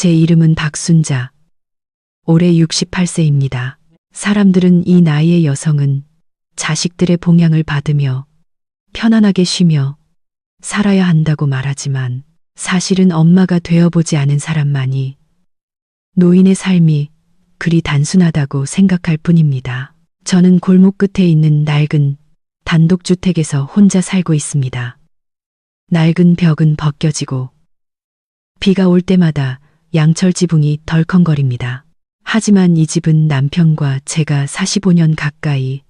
제 이름은 박순자. 올해 68세입니다. 사람들은 이 나이의 여성은 자식들의 봉양을 받으며 편안하게 쉬며 살아야 한다고 말하지만 사실은 엄마가 되어보지 않은 사람만이 노인의 삶이 그리 단순하다고 생각할 뿐입니다. 저는 골목 끝에 있는 낡은 단독주택에서 혼자 살고 있습니다. 낡은 벽은 벗겨지고 비가 올 때마다 양철 지붕이 덜컹거립니다. 하지만 이 집은 남편과 제가 45년 가까이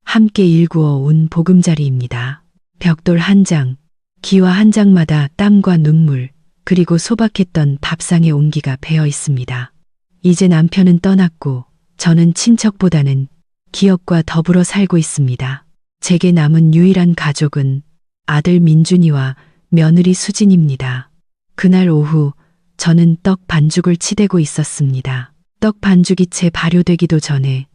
함께 일구어 온 보금자리입니다. 벽돌 한 장, 기와 한 장마다 땀과 눈물, 그리고 소박했던 밥상의 온기가 배어 있습니다. 이제 남편은 떠났고 저는 친척보다는 기억과 더불어 살고 있습니다. 제게 남은 유일한 가족은 아들 민준이와 며느리 수진입니다. 그날 오후 저는 떡 반죽을 치대고 있었습니다. 떡 반죽이 채 발효되기도 전에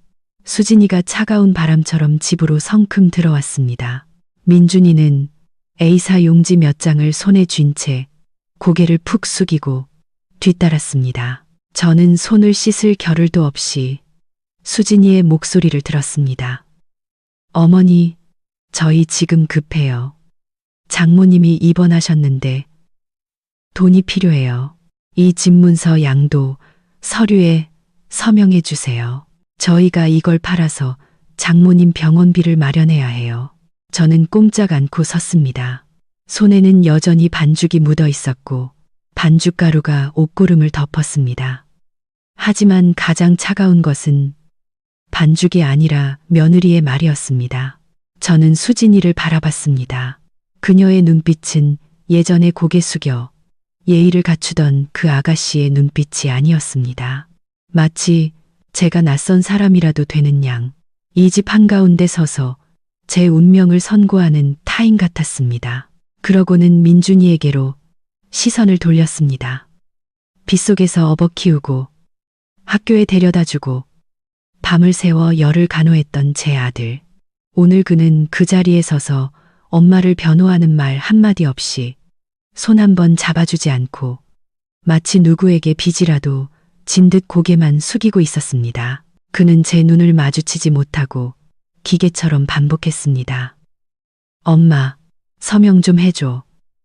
수진이가 차가운 바람처럼 집으로 성큼 들어왔습니다. 민준이는 A사 용지 몇 장을 손에 쥔 채 고개를 푹 숙이고 뒤따랐습니다. 저는 손을 씻을 겨를도 없이 수진이의 목소리를 들었습니다. 어머니, 저희 지금 급해요. 장모님이 입원하셨는데 돈이 필요해요. 이 집문서 양도 서류에 서명해 주세요. 저희가 이걸 팔아서 장모님 병원비를 마련해야 해요. 저는 꼼짝 않고 섰습니다. 손에는 여전히 반죽이 묻어 있었고 반죽가루가 옷고름을 덮었습니다. 하지만 가장 차가운 것은 반죽이 아니라 며느리의 말이었습니다. 저는 수진이를 바라봤습니다. 그녀의 눈빛은 예전에 고개 숙여 예의를 갖추던 그 아가씨의 눈빛이 아니었습니다. 마치 제가 낯선 사람이라도 되는 양, 이 집 한가운데 서서 제 운명을 선고하는 타인 같았습니다. 그러고는 민준이에게로 시선을 돌렸습니다. 빗속에서 업어 키우고 학교에 데려다주고 밤을 새워 열을 간호했던 제 아들. 오늘 그는 그 자리에 서서 엄마를 변호하는 말 한마디 없이 손 한 번 잡아주지 않고 마치 누구에게 빚이라도 진 듯 고개만 숙이고 있었습니다. 그는 제 눈을 마주치지 못하고 기계처럼 반복했습니다. 엄마, 서명 좀 해줘.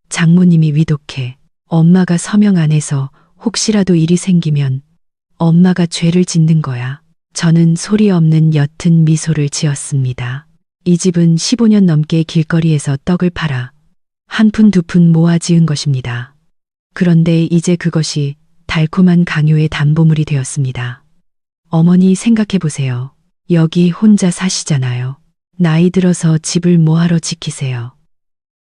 장모님이 위독해. 엄마가 서명 안 해서 혹시라도 일이 생기면 엄마가 죄를 짓는 거야. 저는 소리 없는 옅은 미소를 지었습니다. 이 집은 15년 넘게 길거리에서 떡을 팔아 한 푼 두 푼 모아 지은 것입니다. 그런데 이제 그것이 달콤한 강요의 담보물이 되었습니다. 어머니 생각해 보세요. 여기 혼자 사시잖아요. 나이 들어서 집을 뭐하러 지키세요.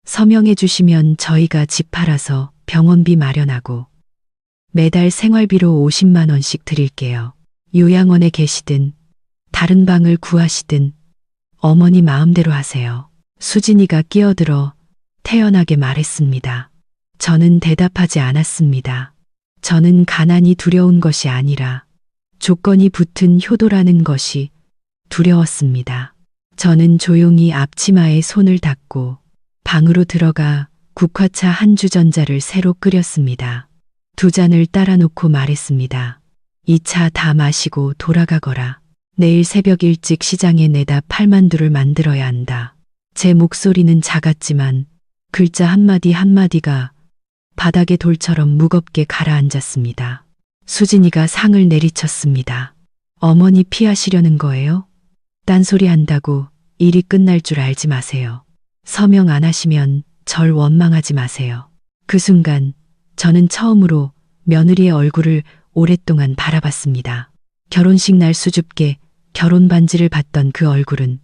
서명해 주시면 저희가 집 팔아서 병원비 마련하고 매달 생활비로 50만 원씩 드릴게요. 요양원에 계시든 다른 방을 구하시든 어머니 마음대로 하세요. 수진이가 끼어들어 태연하게 말했습니다. 저는 대답하지 않았습니다. 저는 가난이 두려운 것이 아니라 조건이 붙은 효도라는 것이 두려웠습니다. 저는 조용히 앞치마에 손을 닦고 방으로 들어가 국화차 한 주전자를 새로 끓였습니다. 두 잔을 따라 놓고 말했습니다. 이 차 다 마시고 돌아가거라. 내일 새벽 일찍 시장에 내다 8만두를 만들어야 한다. 제 목소리는 작았지만 글자 한마디 한마디가 바닥에 돌처럼 무겁게 가라앉았습니다. 수진이가 상을 내리쳤습니다. 어머니 피하시려는 거예요? 딴소리 한다고 일이 끝날 줄 알지 마세요. 서명 안 하시면 절 원망하지 마세요. 그 순간 저는 처음으로 며느리의 얼굴을 오랫동안 바라봤습니다. 결혼식 날 수줍게 결혼 반지를 받던 그 얼굴은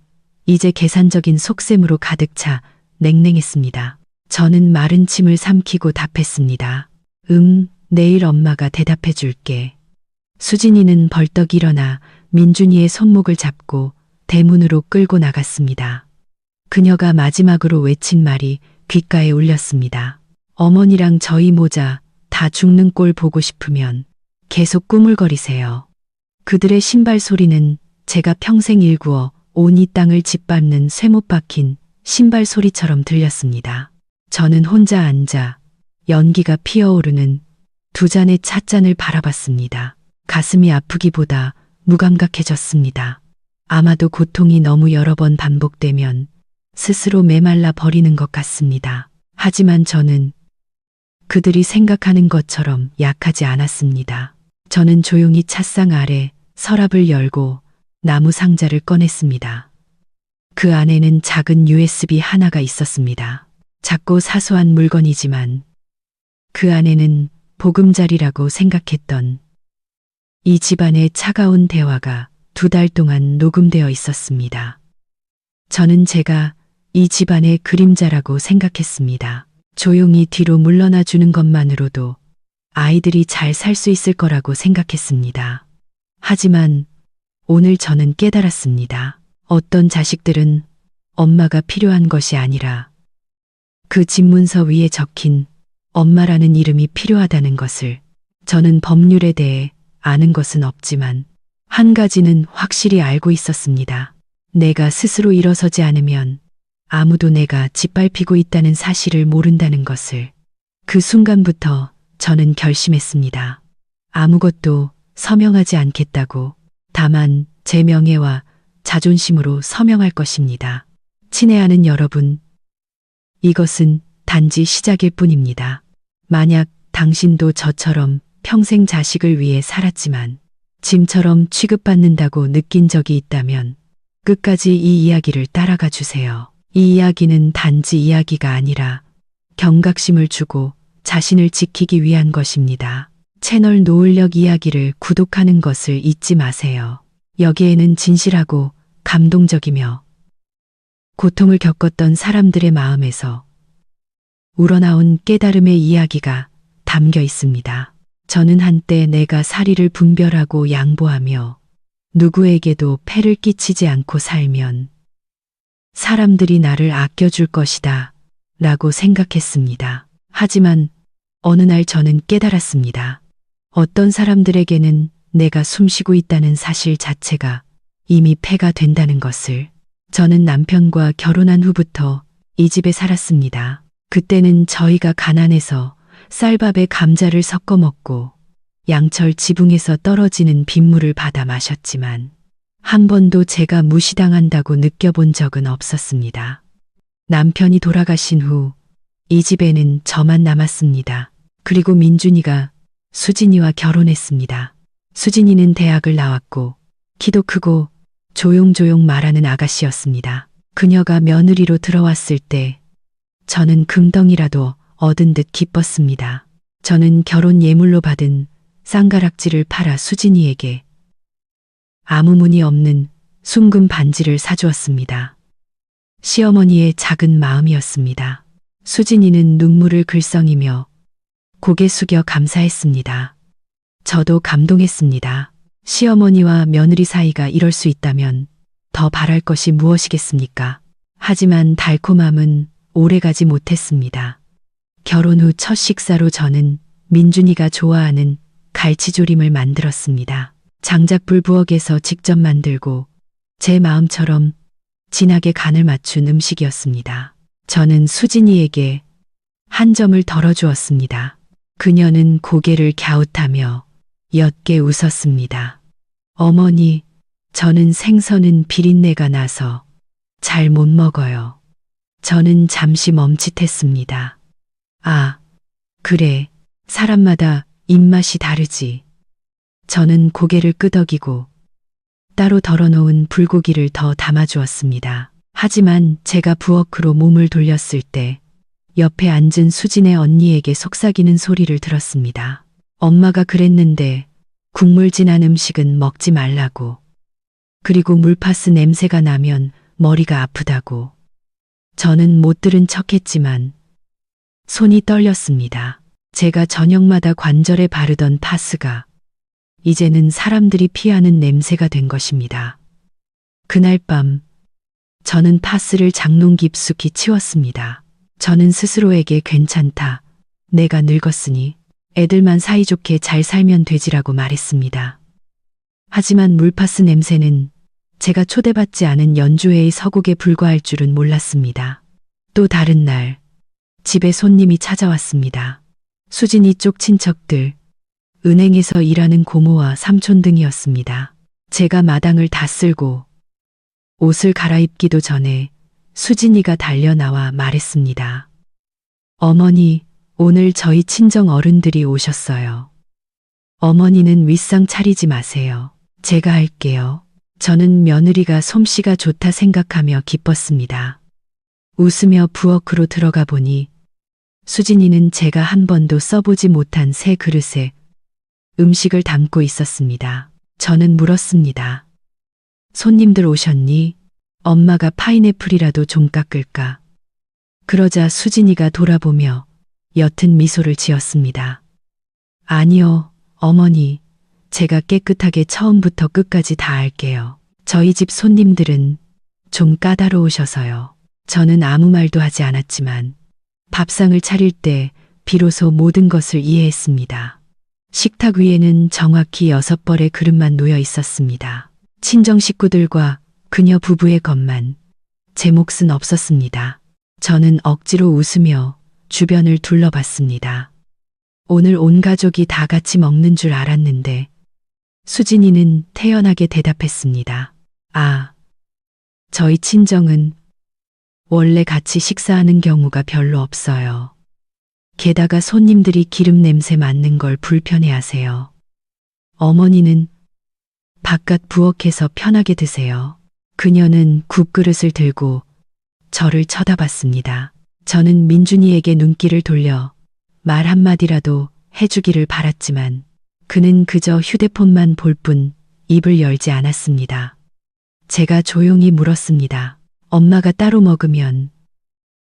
이제 계산적인 속셈으로 가득 차 냉랭했습니다. 저는 마른 침을 삼키고 답했습니다. 내일 엄마가 대답해 줄게. 수진이는 벌떡 일어나 민준이의 손목을 잡고 대문으로 끌고 나갔습니다. 그녀가 마지막으로 외친 말이 귓가에 울렸습니다. 어머니랑 저희 모자 다 죽는 꼴 보고 싶으면 계속 꾸물거리세요. 그들의 신발 소리는 제가 평생 일구어 온 이 땅을 짓밟는 쇠못 박힌 신발 소리처럼 들렸습니다. 저는 혼자 앉아 연기가 피어오르는 두 잔의 찻잔을 바라봤습니다. 가슴이 아프기보다 무감각해졌습니다. 아마도 고통이 너무 여러 번 반복되면 스스로 메말라 버리는 것 같습니다. 하지만 저는 그들이 생각하는 것처럼 약하지 않았습니다. 저는 조용히 찻상 아래 서랍을 열고 나무 상자를 꺼냈습니다. 그 안에는 작은 USB 하나가 있었습니다. 작고 사소한 물건이지만 그 안에는 보금자리라고 생각했던 이 집안의 차가운 대화가 2달 동안 녹음되어 있었습니다. 저는 제가 이 집안의 그림자라고 생각했습니다. 조용히 뒤로 물러나 주는 것만으로도 아이들이 잘 살 수 있을 거라고 생각했습니다. 하지만 오늘 저는 깨달았습니다. 어떤 자식들은 엄마가 필요한 것이 아니라 그 집문서 위에 적힌 엄마라는 이름이 필요하다는 것을. 저는 법률에 대해 아는 것은 없지만 한 가지는 확실히 알고 있었습니다. 내가 스스로 일어서지 않으면 아무도 내가 짓밟히고 있다는 사실을 모른다는 것을. 그 순간부터 저는 결심했습니다. 아무것도 서명하지 않겠다고. 다만 제 명예와 자존심으로 서명할 것입니다. 친애하는 여러분, 이것은 단지 시작일 뿐입니다. 만약 당신도 저처럼 평생 자식을 위해 살았지만 짐처럼 취급받는다고 느낀 적이 있다면 끝까지 이 이야기를 따라가 주세요. 이 이야기는 단지 이야기가 아니라 경각심을 주고 자신을 지키기 위한 것입니다. 채널 노을력 이야기를 구독하는 것을 잊지 마세요. 여기에는 진실하고 감동적이며 고통을 겪었던 사람들의 마음에서 우러나온 깨달음의 이야기가 담겨 있습니다. 저는 한때 내가 사리를 분별하고 양보하며 누구에게도 폐를 끼치지 않고 살면 사람들이 나를 아껴줄 것이다 라고 생각했습니다. 하지만 어느 날 저는 깨달았습니다. 어떤 사람들에게는 내가 숨쉬고 있다는 사실 자체가 이미 폐가 된다는 것을. 저는 남편과 결혼한 후부터 이 집에 살았습니다. 그때는 저희가 가난해서 쌀밥에 감자를 섞어 먹고 양철 지붕에서 떨어지는 빗물을 받아 마셨지만 한 번도 제가 무시당한다고 느껴본 적은 없었습니다. 남편이 돌아가신 후 이 집에는 저만 남았습니다. 그리고 민준이가 수진이와 결혼했습니다. 수진이는 대학을 나왔고 키도 크고 조용조용 말하는 아가씨였습니다. 그녀가 며느리로 들어왔을 때 저는 금덩이라도 얻은 듯 기뻤습니다. 저는 결혼 예물로 받은 쌍가락지를 팔아 수진이에게 아무 무늬 없는 순금 반지를 사주었습니다. 시어머니의 작은 마음이었습니다. 수진이는 눈물을 글썽이며 고개 숙여 감사했습니다. 저도 감동했습니다. 시어머니와 며느리 사이가 이럴 수 있다면 더 바랄 것이 무엇이겠습니까? 하지만 달콤함은 오래가지 못했습니다. 결혼 후 첫 식사로 저는 민준이가 좋아하는 갈치조림을 만들었습니다. 장작불 부엌에서 직접 만들고 제 마음처럼 진하게 간을 맞춘 음식이었습니다. 저는 수진이에게 한 점을 덜어주었습니다. 그녀는 고개를 갸웃하며 옅게 웃었습니다. 어머니, 저는 생선은 비린내가 나서 잘 못 먹어요. 저는 잠시 멈칫했습니다. 아, 그래. 사람마다 입맛이 다르지. 저는 고개를 끄덕이고 따로 덜어놓은 불고기를 더 담아주었습니다. 하지만 제가 부엌으로 몸을 돌렸을 때 옆에 앉은 수진의 언니에게 속삭이는 소리를 들었습니다. 엄마가 그랬는데 국물 진한 음식은 먹지 말라고. 그리고 물파스 냄새가 나면 머리가 아프다고. 저는 못 들은 척했지만 손이 떨렸습니다. 제가 저녁마다 관절에 바르던 파스가 이제는 사람들이 피하는 냄새가 된 것입니다. 그날 밤 저는 파스를 장롱 깊숙이 치웠습니다. 저는 스스로에게 괜찮다. 내가 늙었으니 애들만 사이좋게 잘 살면 되지라고 말했습니다. 하지만 물파스 냄새는 제가 초대받지 않은 연주회의 서곡에 불과할 줄은 몰랐습니다. 또 다른 날 집에 손님이 찾아왔습니다. 수진이 쪽 친척들, 은행에서 일하는 고모와 삼촌 등이었습니다. 제가 마당을 다 쓸고 옷을 갈아입기도 전에 수진이가 달려나와 말했습니다. 어머니, 오늘 저희 친정 어른들이 오셨어요. 어머니는 윗상 차리지 마세요. 제가 할게요. 저는 며느리가 솜씨가 좋다 생각하며 기뻤습니다. 웃으며 부엌으로 들어가 보니 수진이는 제가 한 번도 써보지 못한 새 그릇에 음식을 담고 있었습니다. 저는 물었습니다. 손님들 오셨니? 엄마가 파인애플이라도 좀 깎을까? 그러자 수진이가 돌아보며 옅은 미소를 지었습니다. 아니요, 어머니. 제가 깨끗하게 처음부터 끝까지 다 할게요. 저희 집 손님들은 좀 까다로우셔서요. 저는 아무 말도 하지 않았지만 밥상을 차릴 때 비로소 모든 것을 이해했습니다. 식탁 위에는 정확히 6벌의 그릇만 놓여 있었습니다. 친정 식구들과 그녀 부부의 것만 제 몫은 없었습니다. 저는 억지로 웃으며 주변을 둘러봤습니다. 오늘 온 가족이 다 같이 먹는 줄 알았는데 수진이는 태연하게 대답했습니다. 아, 저희 친정은 원래 같이 식사하는 경우가 별로 없어요. 게다가 손님들이 기름 냄새 맡는 걸 불편해하세요. 어머니는 바깥 부엌에서 편하게 드세요. 그녀는 국그릇을 들고 저를 쳐다봤습니다. 저는 민준이에게 눈길을 돌려 말 한마디라도 해주기를 바랐지만 그는 그저 휴대폰만 볼 뿐 입을 열지 않았습니다. 제가 조용히 물었습니다. 엄마가 따로 먹으면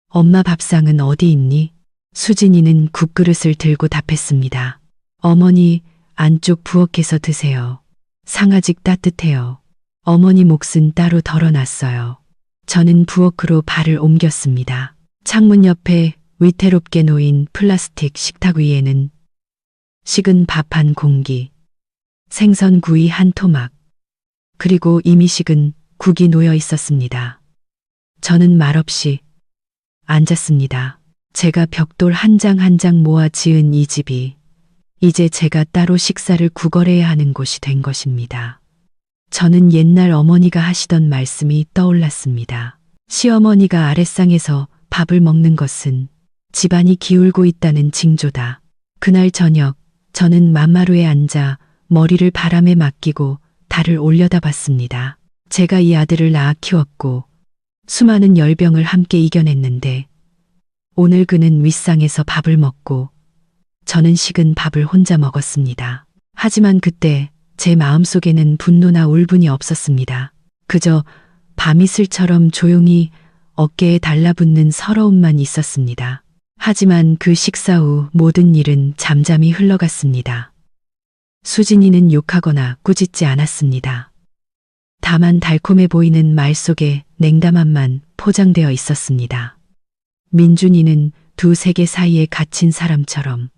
엄마 밥상은 어디 있니? 수진이는 국그릇을 들고 답했습니다. 어머니, 안쪽 부엌에서 드세요. 상아직 따뜻해요. 어머니 몫은 따로 덜어놨어요. 저는 부엌으로 발을 옮겼습니다. 창문 옆에 위태롭게 놓인 플라스틱 식탁 위에는 식은 밥 한 공기, 생선 구이 한 토막, 그리고 이미 식은 국이 놓여 있었습니다. 저는 말없이 앉았습니다. 제가 벽돌 한 장 한 장 모아 지은 이 집이 이제 제가 따로 식사를 구걸해야 하는 곳이 된 것입니다. 저는 옛날 어머니가 하시던 말씀이 떠올랐습니다. 시어머니가 아랫상에서 밥을 먹는 것은 집안이 기울고 있다는 징조다. 그날 저녁 저는 맘마루에 앉아 머리를 바람에 맡기고 달을 올려다봤습니다. 제가 이 아들을 낳아 키웠고 수많은 열병을 함께 이겨냈는데 오늘 그는 윗상에서 밥을 먹고 저는 식은 밥을 혼자 먹었습니다. 하지만 그때 제 마음속에는 분노나 울분이 없었습니다. 그저 밤이슬처럼 조용히 어깨에 달라붙는 서러움만 있었습니다. 하지만 그 식사 후 모든 일은 잠잠히 흘러갔습니다. 수진이는 욕하거나 꾸짖지 않았습니다. 다만 달콤해 보이는 말 속에 냉담함만 포장되어 있었습니다. 민준이는 두 세계 사이에 갇힌 사람처럼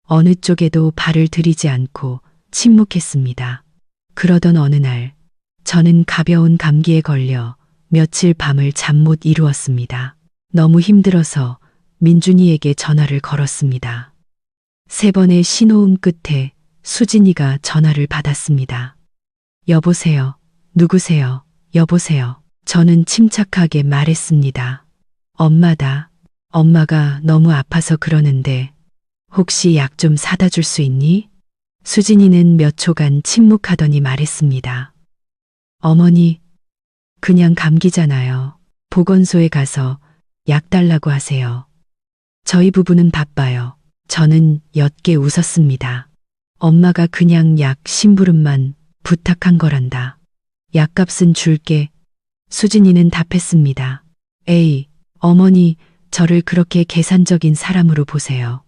어느 쪽에도 발을 들이지 않고 침묵했습니다. 그러던 어느 날 저는 가벼운 감기에 걸려 며칠 밤을 잠 못 이루었습니다. 너무 힘들어서 민준이에게 전화를 걸었습니다. 3번의 신호음 끝에 수진이가 전화를 받았습니다. 여보세요. 누구세요? 여보세요. 저는 침착하게 말했습니다. 엄마다. 엄마가 너무 아파서 그러는데 혹시 약 좀 사다 줄 수 있니? 수진이는 몇 초간 침묵하더니 말했습니다. 어머니, 그냥 감기잖아요. 보건소에 가서 약 달라고 하세요. 저희 부부는 바빠요. 저는 옅게 웃었습니다. 엄마가 그냥 약 심부름만 부탁한 거란다. 약값은 줄게. 수진이는 답했습니다. 에이, 어머니, 저를 그렇게 계산적인 사람으로 보세요.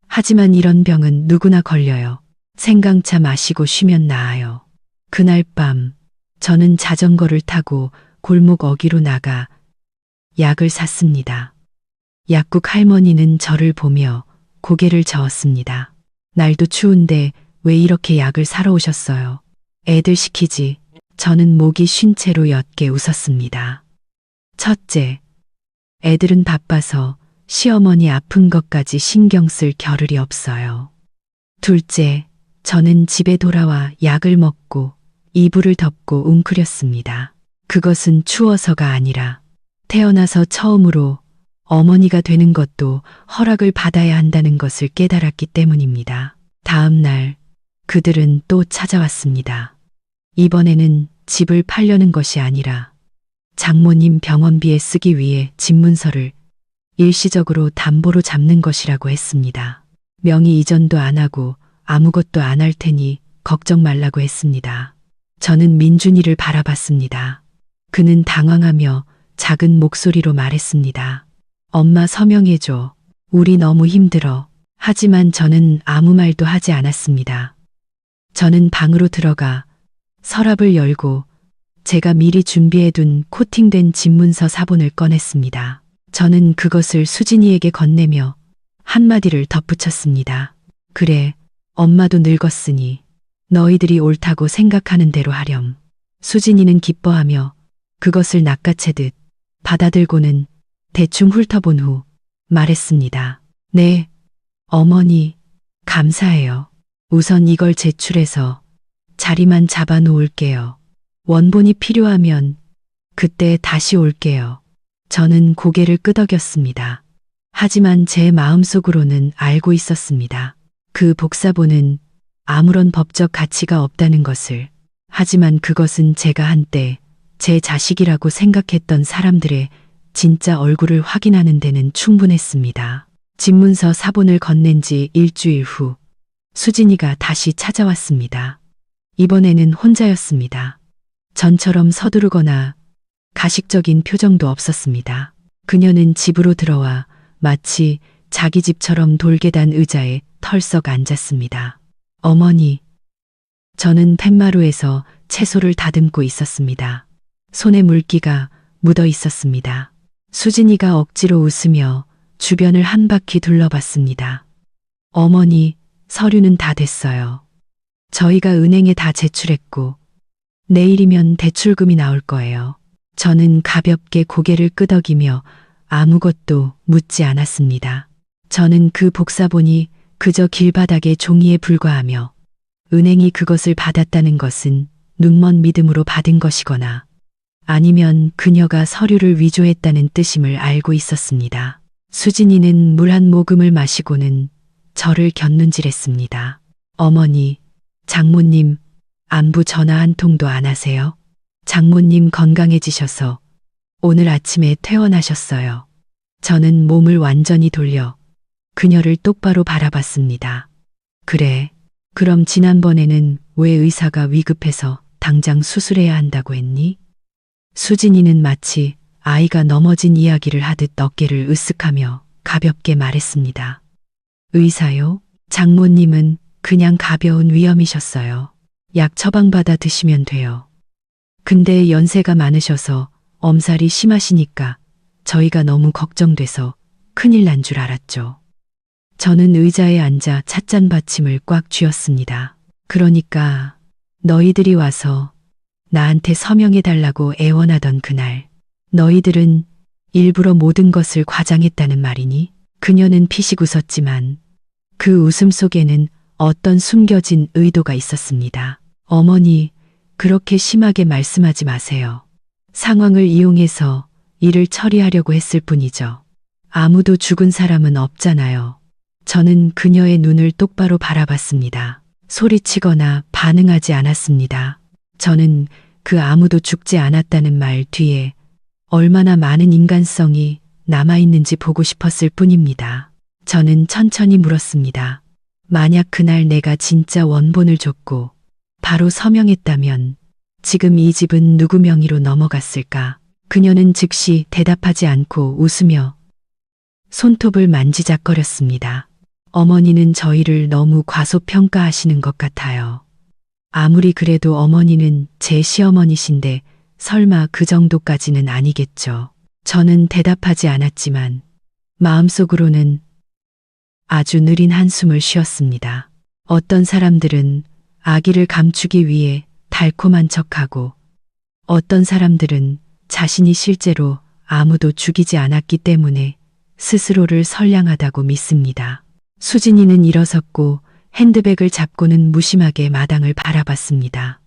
하지만 이런 병은 누구나 걸려요. 생강차 마시고 쉬면 나아요. 그날 밤 저는 자전거를 타고 골목 어귀로 나가 약을 샀습니다. 약국 할머니는 저를 보며 고개를 저었습니다. 날도 추운데 왜 이렇게 약을 사러 오셨어요? 애들 시키지. 저는 목이 쉰 채로 옅게 웃었습니다. 첫째, 애들은 바빠서 시어머니 아픈 것까지 신경 쓸 겨를이 없어요. 둘째, 저는 집에 돌아와 약을 먹고 이불을 덮고 웅크렸습니다. 그것은 추워서가 아니라 태어나서 처음으로 어머니가 되는 것도 허락을 받아야 한다는 것을 깨달았기 때문입니다. 다음 날 그들은 또 찾아왔습니다. 이번에는 집을 팔려는 것이 아니라 장모님 병원비에 쓰기 위해 집문서를 일시적으로 담보로 잡는 것이라고 했습니다. 명의 이전도 안 하고 아무것도 안 할 테니 걱정 말라고 했습니다. 저는 민준이를 바라봤습니다. 그는 당황하며 작은 목소리로 말했습니다. 엄마 서명해줘. 우리 너무 힘들어. 하지만 저는 아무 말도 하지 않았습니다. 저는 방으로 들어가 서랍을 열고 제가 미리 준비해둔 코팅된 집문서 사본을 꺼냈습니다. 저는 그것을 수진이에게 건네며 한마디를 덧붙였습니다. 그래, 엄마도 늙었으니 너희들이 옳다고 생각하는 대로 하렴. 수진이는 기뻐하며 그것을 낚아채듯 받아들고는 대충 훑어본 후 말했습니다. 네, 어머니, 감사해요. 우선 이걸 제출해서 자리만 잡아 놓을게요. 원본이 필요하면 그때 다시 올게요. 저는 고개를 끄덕였습니다. 하지만 제 마음속으로는 알고 있었습니다. 그 복사본은 아무런 법적 가치가 없다는 것을. 하지만 그것은 제가 한때 제 자식이라고 생각했던 사람들의 진짜 얼굴을 확인하는 데는 충분했습니다. 집문서 사본을 건넨 지 일주일 후 수진이가 다시 찾아왔습니다. 이번에는 혼자였습니다. 전처럼 서두르거나 가식적인 표정도 없었습니다. 그녀는 집으로 들어와 마치 자기 집처럼 돌계단 의자에 털썩 앉았습니다. 어머니, 저는 팻마루에서 채소를 다듬고 있었습니다. 손에 물기가 묻어 있었습니다. 수진이가 억지로 웃으며 주변을 한 바퀴 둘러봤습니다. 어머니, 서류는 다 됐어요. 저희가 은행에 다 제출했고 내일이면 대출금이 나올 거예요. 저는 가볍게 고개를 끄덕이며 아무것도 묻지 않았습니다. 저는 그 복사본이 그저 길바닥의 종이에 불과하며 은행이 그것을 받았다는 것은 눈먼 믿음으로 받은 것이거나 아니면 그녀가 서류를 위조했다는 뜻임을 알고 있었습니다. 수진이는 물 한 모금을 마시고는 저를 곁눈질했습니다. 어머니, 장모님, 안부 전화 한 통도 안 하세요? 장모님 건강해지셔서 오늘 아침에 퇴원하셨어요. 저는 몸을 완전히 돌려 그녀를 똑바로 바라봤습니다. 그래, 그럼 지난번에는 왜 의사가 위급해서 당장 수술해야 한다고 했니? 수진이는 마치 아이가 넘어진 이야기를 하듯 어깨를 으쓱하며 가볍게 말했습니다. 의사요? 장모님은 그냥 가벼운 위염이셨어요. 약 처방받아 드시면 돼요. 근데 연세가 많으셔서 엄살이 심하시니까 저희가 너무 걱정돼서 큰일 난 줄 알았죠. 저는 의자에 앉아 찻잔 받침을 꽉 쥐었습니다. 그러니까 너희들이 와서 나한테 서명해달라고 애원하던 그날, 너희들은 일부러 모든 것을 과장했다는 말이니? 그녀는 피식 웃었지만 그 웃음 속에는 어떤 숨겨진 의도가 있었습니다. 어머니, 그렇게 심하게 말씀하지 마세요. 상황을 이용해서 일을 처리하려고 했을 뿐이죠. 아무도 죽은 사람은 없잖아요. 저는 그녀의 눈을 똑바로 바라봤습니다. 소리치거나 반응하지 않았습니다. 저는 그 아무도 죽지 않았다는 말 뒤에 얼마나 많은 인간성이 남아있는지 보고 싶었을 뿐입니다. 저는 천천히 물었습니다. 만약 그날 내가 진짜 원본을 줬고 바로 서명했다면 지금 이 집은 누구 명의로 넘어갔을까? 그녀는 즉시 대답하지 않고 웃으며 손톱을 만지작거렸습니다. 어머니는 저희를 너무 과소평가하시는 것 같아요. 아무리 그래도 어머니는 제 시어머니신데 설마 그 정도까지는 아니겠죠. 저는 대답하지 않았지만 마음속으로는 아주 느린 한숨을 쉬었습니다. 어떤 사람들은 아기를 감추기 위해 달콤한 척하고 어떤 사람들은 자신이 실제로 아무도 죽이지 않았기 때문에 스스로를 선량하다고 믿습니다. 수진이는 일어섰고 핸드백을 잡고는 무심하게 마당을 바라봤습니다.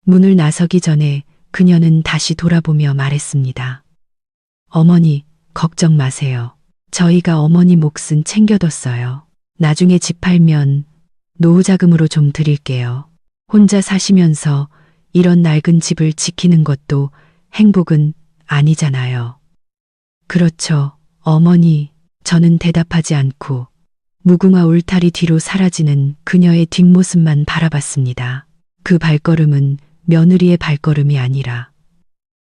문을 나서기 전에 그녀는 다시 돌아보며 말했습니다. 어머니, 걱정 마세요. 저희가 어머니 몫은 챙겨뒀어요. 나중에 집 팔면 노후 자금으로 좀 드릴게요. 혼자 사시면서 이런 낡은 집을 지키는 것도 행복은 아니잖아요. 그렇죠, 어머니. 저는 대답하지 않고 무궁화 울타리 뒤로 사라지는 그녀의 뒷모습만 바라봤습니다. 그 발걸음은 며느리의 발걸음이 아니라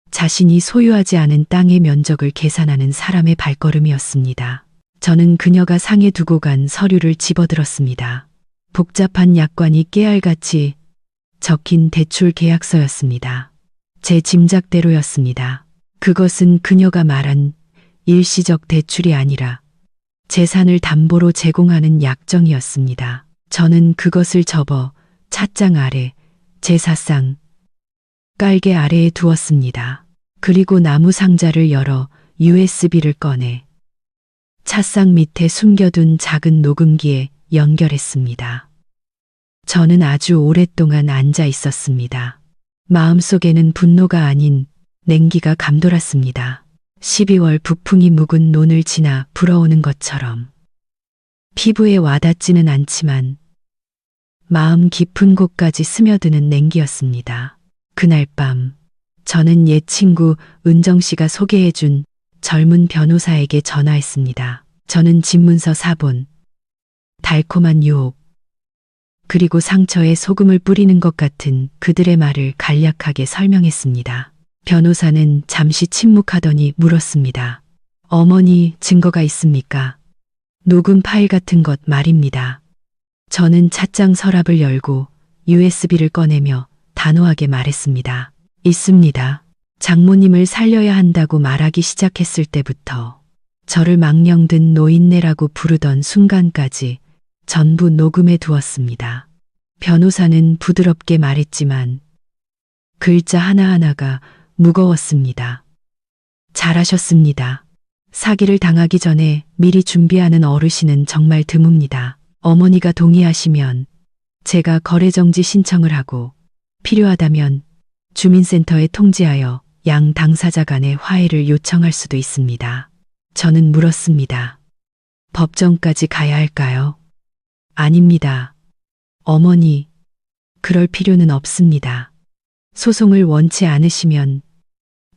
자신이 소유하지 않은 땅의 면적을 계산하는 사람의 발걸음이었습니다. 저는 그녀가 상에 두고 간 서류를 집어들었습니다. 복잡한 약관이 깨알같이 적힌 대출 계약서였습니다. 제 짐작대로였습니다. 그것은 그녀가 말한 일시적 대출이 아니라 재산을 담보로 제공하는 약정이었습니다. 저는 그것을 접어 찻장 아래 제사상 깔개 아래에 두었습니다. 그리고 나무 상자를 열어 USB를 꺼내 찻상 밑에 숨겨둔 작은 녹음기에 연결했습니다. 저는 아주 오랫동안 앉아 있었습니다. 마음속에는 분노가 아닌 냉기가 감돌았습니다. 12월 북풍이 묵은 논을 지나 불어오는 것처럼 피부에 와닿지는 않지만 마음 깊은 곳까지 스며드는 냉기였습니다. 그날 밤 저는 옛 친구 은정 씨가 소개해준 젊은 변호사에게 전화했습니다. 저는 집문서 사본, 달콤한 유혹, 그리고 상처에 소금을 뿌리는 것 같은 그들의 말을 간략하게 설명했습니다. 변호사는 잠시 침묵하더니 물었습니다. 어머니, 증거가 있습니까? 녹음 파일 같은 것 말입니다. 저는 찻장 서랍을 열고 USB를 꺼내며 단호하게 말했습니다. 있습니다. 장모님을 살려야 한다고 말하기 시작했을 때부터 저를 망령든 노인네라고 부르던 순간까지 전부 녹음해 두었습니다. 변호사는 부드럽게 말했지만 글자 하나하나가 무거웠습니다. 잘하셨습니다. 사기를 당하기 전에 미리 준비하는 어르신은 정말 드뭅니다. 어머니가 동의하시면 제가 거래정지 신청을 하고 필요하다면 주민센터에 통지하여 양 당사자 간의 화해를 요청할 수도 있습니다. 저는 물었습니다. 법정까지 가야 할까요? 아닙니다. 어머니, 그럴 필요는 없습니다. 소송을 원치 않으시면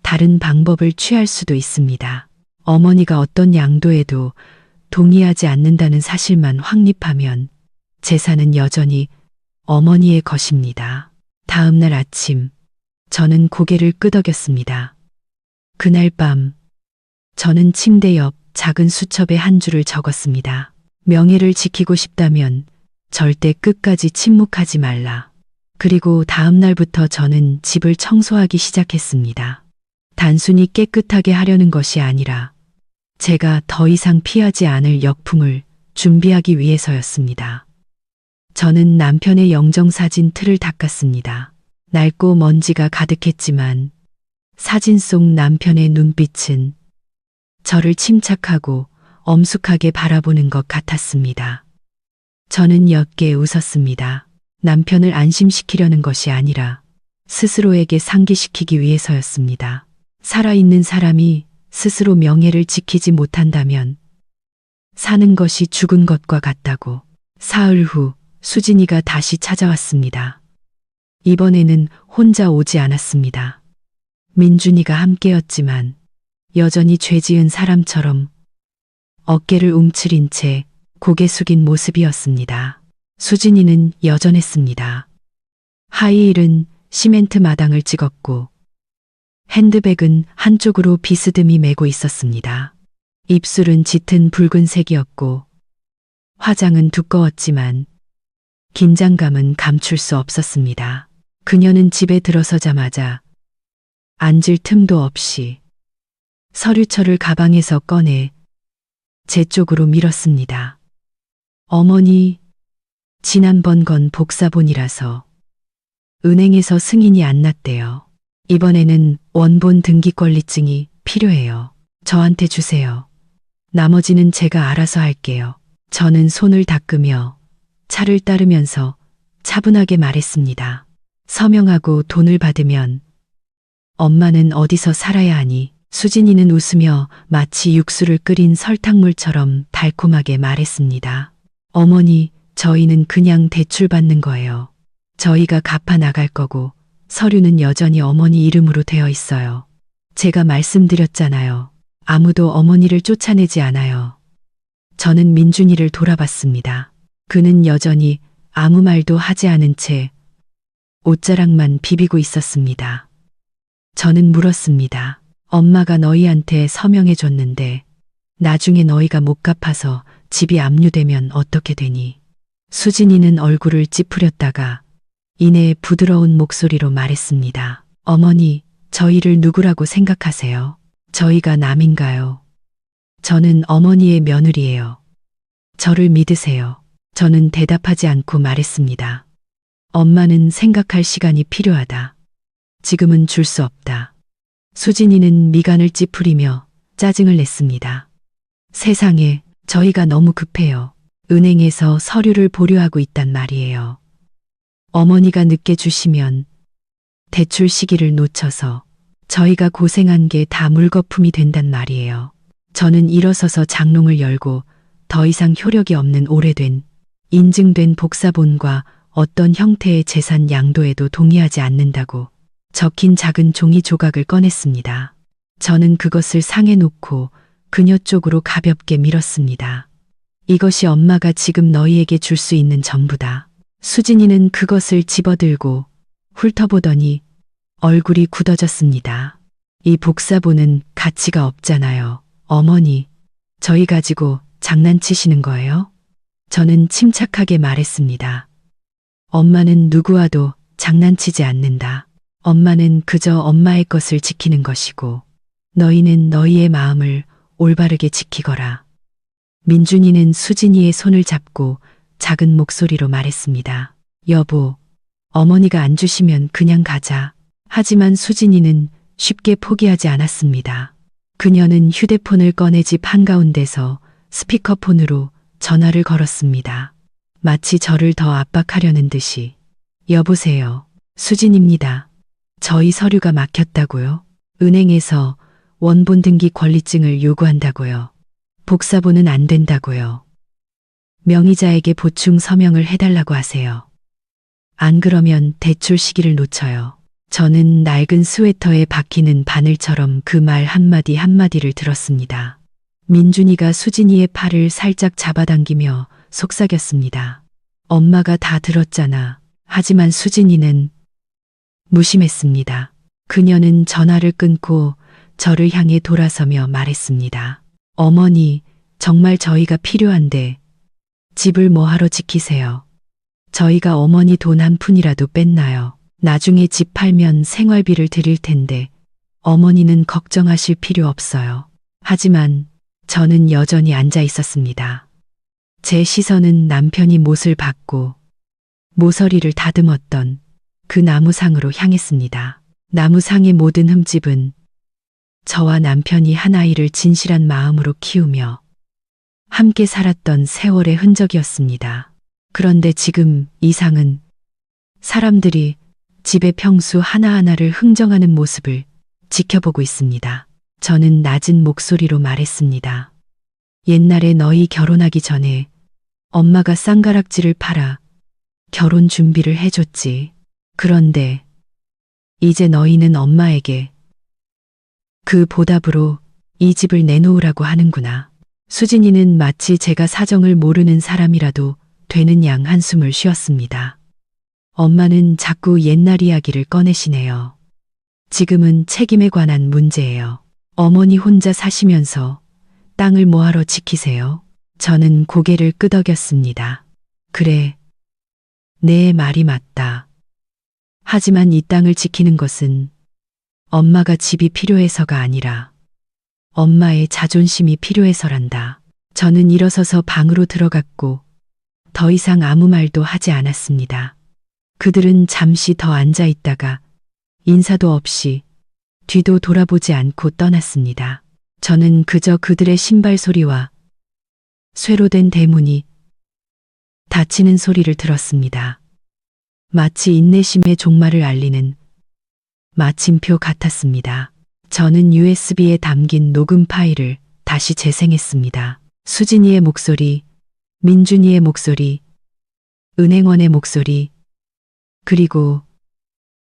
다른 방법을 취할 수도 있습니다. 어머니가 어떤 양도에도 동의하지 않는다는 사실만 확립하면 재산은 여전히 어머니의 것입니다. 다음 날 아침, 저는 고개를 끄덕였습니다. 그날 밤, 저는 침대 옆 작은 수첩에 한 줄을 적었습니다. 명예를 지키고 싶다면 절대 끝까지 침묵하지 말라. 그리고 다음 날부터 저는 집을 청소하기 시작했습니다. 단순히 깨끗하게 하려는 것이 아니라 제가 더 이상 피하지 않을 역풍을 준비하기 위해서였습니다. 저는 남편의 영정사진 틀을 닦았습니다. 낡고 먼지가 가득했지만 사진 속 남편의 눈빛은 저를 침착하고 엄숙하게 바라보는 것 같았습니다. 저는 옅게 웃었습니다. 남편을 안심시키려는 것이 아니라 스스로에게 상기시키기 위해서였습니다. 살아있는 사람이 스스로 명예를 지키지 못한다면 사는 것이 죽은 것과 같다고. 사흘 후 수진이가 다시 찾아왔습니다. 이번에는 혼자 오지 않았습니다. 민준이가 함께였지만 여전히 죄 지은 사람처럼 어깨를 움츠린 채 고개 숙인 모습이었습니다. 수진이는 여전했습니다. 하이힐은 시멘트 마당을 찍었고 핸드백은 한쪽으로 비스듬히 메고 있었습니다. 입술은 짙은 붉은색이었고 화장은 두꺼웠지만 긴장감은 감출 수 없었습니다. 그녀는 집에 들어서자마자 앉을 틈도 없이 서류철을 가방에서 꺼내 제 쪽으로 밀었습니다. 어머니, 지난번 건 복사본이라서 은행에서 승인이 안 났대요. 이번에는 원본 등기권리증이 필요해요. 저한테 주세요. 나머지는 제가 알아서 할게요. 저는 손을 닦으며 차를 따르면서 차분하게 말했습니다. 서명하고 돈을 받으면 엄마는 어디서 살아야 하니? 수진이는 웃으며 마치 육수를 끓인 설탕물처럼 달콤하게 말했습니다. 어머니, 저희는 그냥 대출 받는 거예요. 저희가 갚아 나갈 거고 서류는 여전히 어머니 이름으로 되어 있어요. 제가 말씀드렸잖아요. 아무도 어머니를 쫓아내지 않아요. 저는 민준이를 돌아봤습니다. 그는 여전히 아무 말도 하지 않은 채 옷자락만 비비고 있었습니다. 저는 물었습니다. 엄마가 너희한테 서명해 줬는데 나중에 너희가 못 갚아서 집이 압류되면 어떻게 되니? 수진이는 얼굴을 찌푸렸다가 이내 부드러운 목소리로 말했습니다. 어머니, 저희를 누구라고 생각하세요? 저희가 남인가요? 저는 어머니의 며느리예요. 저를 믿으세요. 저는 대답하지 않고 말했습니다. 엄마는 생각할 시간이 필요하다. 지금은 줄 수 없다. 수진이는 미간을 찌푸리며 짜증을 냈습니다. 세상에, 저희가 너무 급해요. 은행에서 서류를 보류하고 있단 말이에요. 어머니가 늦게 주시면 대출 시기를 놓쳐서 저희가 고생한 게 다 물거품이 된단 말이에요. 저는 일어서서 장롱을 열고 더 이상 효력이 없는 오래된 인증된 복사본과 어떤 형태의 재산 양도에도 동의하지 않는다고 적힌 작은 종이 조각을 꺼냈습니다. 저는 그것을 상에 놓고 그녀 쪽으로 가볍게 밀었습니다. 이것이 엄마가 지금 너희에게 줄 수 있는 전부다. 수진이는 그것을 집어들고 훑어보더니 얼굴이 굳어졌습니다. 이 복사본은 가치가 없잖아요. 어머니, 저희 가지고 장난치시는 거예요? 저는 침착하게 말했습니다. 엄마는 누구와도 장난치지 않는다. 엄마는 그저 엄마의 것을 지키는 것이고 너희는 너희의 마음을 올바르게 지키거라. 민준이는 수진이의 손을 잡고 작은 목소리로 말했습니다. 여보, 어머니가 안 주시면 그냥 가자. 하지만 수진이는 쉽게 포기하지 않았습니다. 그녀는 휴대폰을 꺼내 집 한가운데서 스피커폰으로 전화를 걸었습니다. 마치 저를 더 압박하려는 듯이. 여보세요. 수진입니다. 저희 서류가 막혔다고요? 은행에서 원본 등기 권리증을 요구한다고요. 복사본은 안 된다고요. 명의자에게 보충 서명을 해달라고 하세요. 안 그러면 대출 시기를 놓쳐요. 저는 낡은 스웨터에 박히는 바늘처럼 그 말 한마디 한마디를 들었습니다. 민준이가 수진이의 팔을 살짝 잡아당기며 속삭였습니다. 엄마가 다 들었잖아. 하지만 수진이는 무심했습니다. 그녀는 전화를 끊고 저를 향해 돌아서며 말했습니다. 어머니, 정말 저희가 필요한데 집을 뭐하러 지키세요? 저희가 어머니 돈 한 푼이라도 뺐나요? 나중에 집 팔면 생활비를 드릴 텐데 어머니는 걱정하실 필요 없어요. 하지만 저는 여전히 앉아 있었습니다. 제 시선은 남편이 못을 받고 모서리를 다듬었던 그 나무상으로 향했습니다. 나무상의 모든 흠집은 저와 남편이 한 아이를 진실한 마음으로 키우며 함께 살았던 세월의 흔적이었습니다. 그런데 지금 이 상은 사람들이 집의 평수 하나하나를 흥정하는 모습을 지켜보고 있습니다. 저는 낮은 목소리로 말했습니다. 옛날에 너희 결혼하기 전에 엄마가 쌍가락지를 팔아 결혼 준비를 해줬지. 그런데 이제 너희는 엄마에게 그 보답으로 이 집을 내놓으라고 하는구나. 수진이는 마치 제가 사정을 모르는 사람이라도 되는 양 한숨을 쉬었습니다. 엄마는 자꾸 옛날 이야기를 꺼내시네요. 지금은 책임에 관한 문제예요. 어머니 혼자 사시면서 땅을 뭐하러 지키세요? 저는 고개를 끄덕였습니다. 그래, 내 말이 맞다. 하지만 이 땅을 지키는 것은 엄마가 집이 필요해서가 아니라 엄마의 자존심이 필요해서란다. 저는 일어서서 방으로 들어갔고 더 이상 아무 말도 하지 않았습니다. 그들은 잠시 더 앉아 있다가 인사도 없이 뒤도 돌아보지 않고 떠났습니다. 저는 그저 그들의 신발 소리와 쇠로 된 대문이 닫히는 소리를 들었습니다. 마치 인내심의 종말을 알리는 마침표 같았습니다. 저는 USB에 담긴 녹음 파일을 다시 재생했습니다. 수진이의 목소리, 민준이의 목소리, 은행원의 목소리, 그리고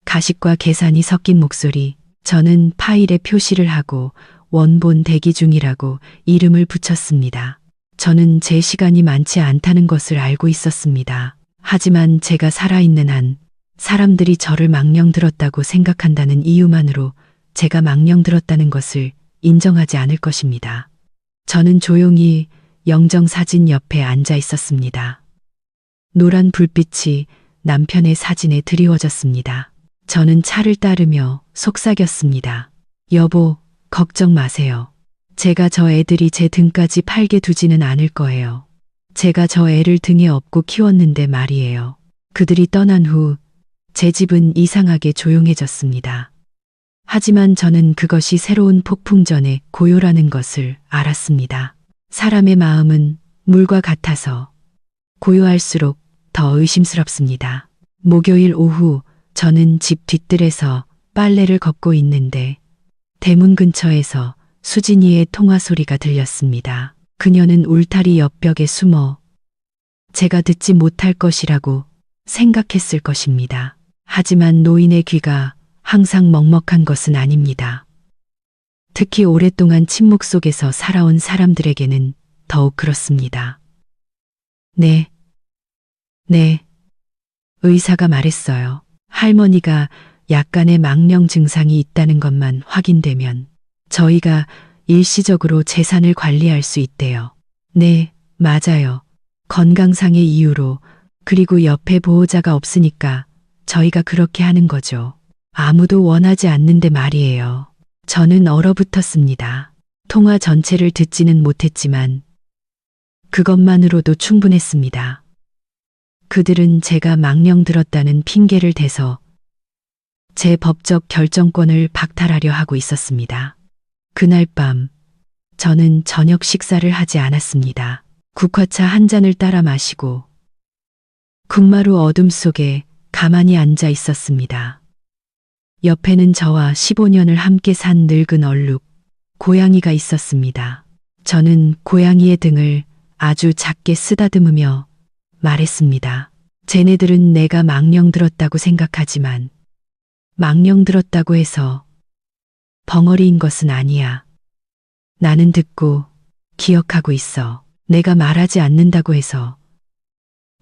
가식과 계산이 섞인 목소리. 저는 파일에 표시를 하고 원본 대기 중이라고 이름을 붙였습니다. 저는 제 시간이 많지 않다는 것을 알고 있었습니다. 하지만 제가 살아있는 한 사람들이 저를 망령들었다고 생각한다는 이유만으로 제가 망령들었다는 것을 인정하지 않을 것입니다. 저는 조용히 영정사진 옆에 앉아 있었습니다. 노란 불빛이 남편의 사진에 드리워졌습니다. 저는 차를 따르며 속삭였습니다. 여보, 걱정 마세요. 제가 저 애들이 제 등까지 팔게 두지는 않을 거예요. 제가 저 애를 등에 업고 키웠는데 말이에요. 그들이 떠난 후 제 집은 이상하게 조용해졌습니다. 하지만 저는 그것이 새로운 폭풍전의 고요라는 것을 알았습니다. 사람의 마음은 물과 같아서 고요할수록 더 의심스럽습니다. 목요일 오후 저는 집 뒤뜰에서 빨래를 걷고 있는데 대문 근처에서 수진이의 통화 소리가 들렸습니다. 그녀는 울타리 옆벽에 숨어 제가 듣지 못할 것이라고 생각했을 것입니다. 하지만 노인의 귀가 항상 먹먹한 것은 아닙니다. 특히 오랫동안 침묵 속에서 살아온 사람들에게는 더욱 그렇습니다. 네, 의사가 말했어요. 할머니가 약간의 망령 증상이 있다는 것만 확인되면 저희가 일시적으로 재산을 관리할 수 있대요. 네, 맞아요. 건강상의 이유로, 그리고 옆에 보호자가 없으니까 저희가 그렇게 하는 거죠. 아무도 원하지 않는데 말이에요. 저는 얼어붙었습니다. 통화 전체를 듣지는 못했지만 그것만으로도 충분했습니다. 그들은 제가 망령들었다는 핑계를 대서 제 법적 결정권을 박탈하려 하고 있었습니다. 그날 밤 저는 저녁 식사를 하지 않았습니다. 국화차 한 잔을 따라 마시고 군마루 어둠 속에 가만히 앉아 있었습니다. 옆에는 저와 15년을 함께 산 늙은 얼룩, 고양이가 있었습니다. 저는 고양이의 등을 아주 작게 쓰다듬으며 말했습니다. 쟤네들은 내가 망령들었다고 생각하지만 망령들었다고 해서 벙어리인 것은 아니야. 나는 듣고 기억하고 있어. 내가 말하지 않는다고 해서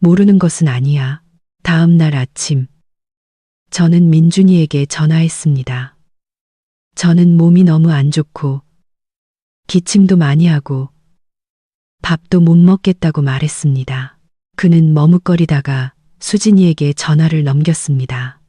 모르는 것은 아니야. 다음 날 아침 저는 민준이에게 전화했습니다. 저는 몸이 너무 안 좋고 기침도 많이 하고 밥도 못 먹겠다고 말했습니다. 그는 머뭇거리다가 수진이에게 전화를 넘겼습니다.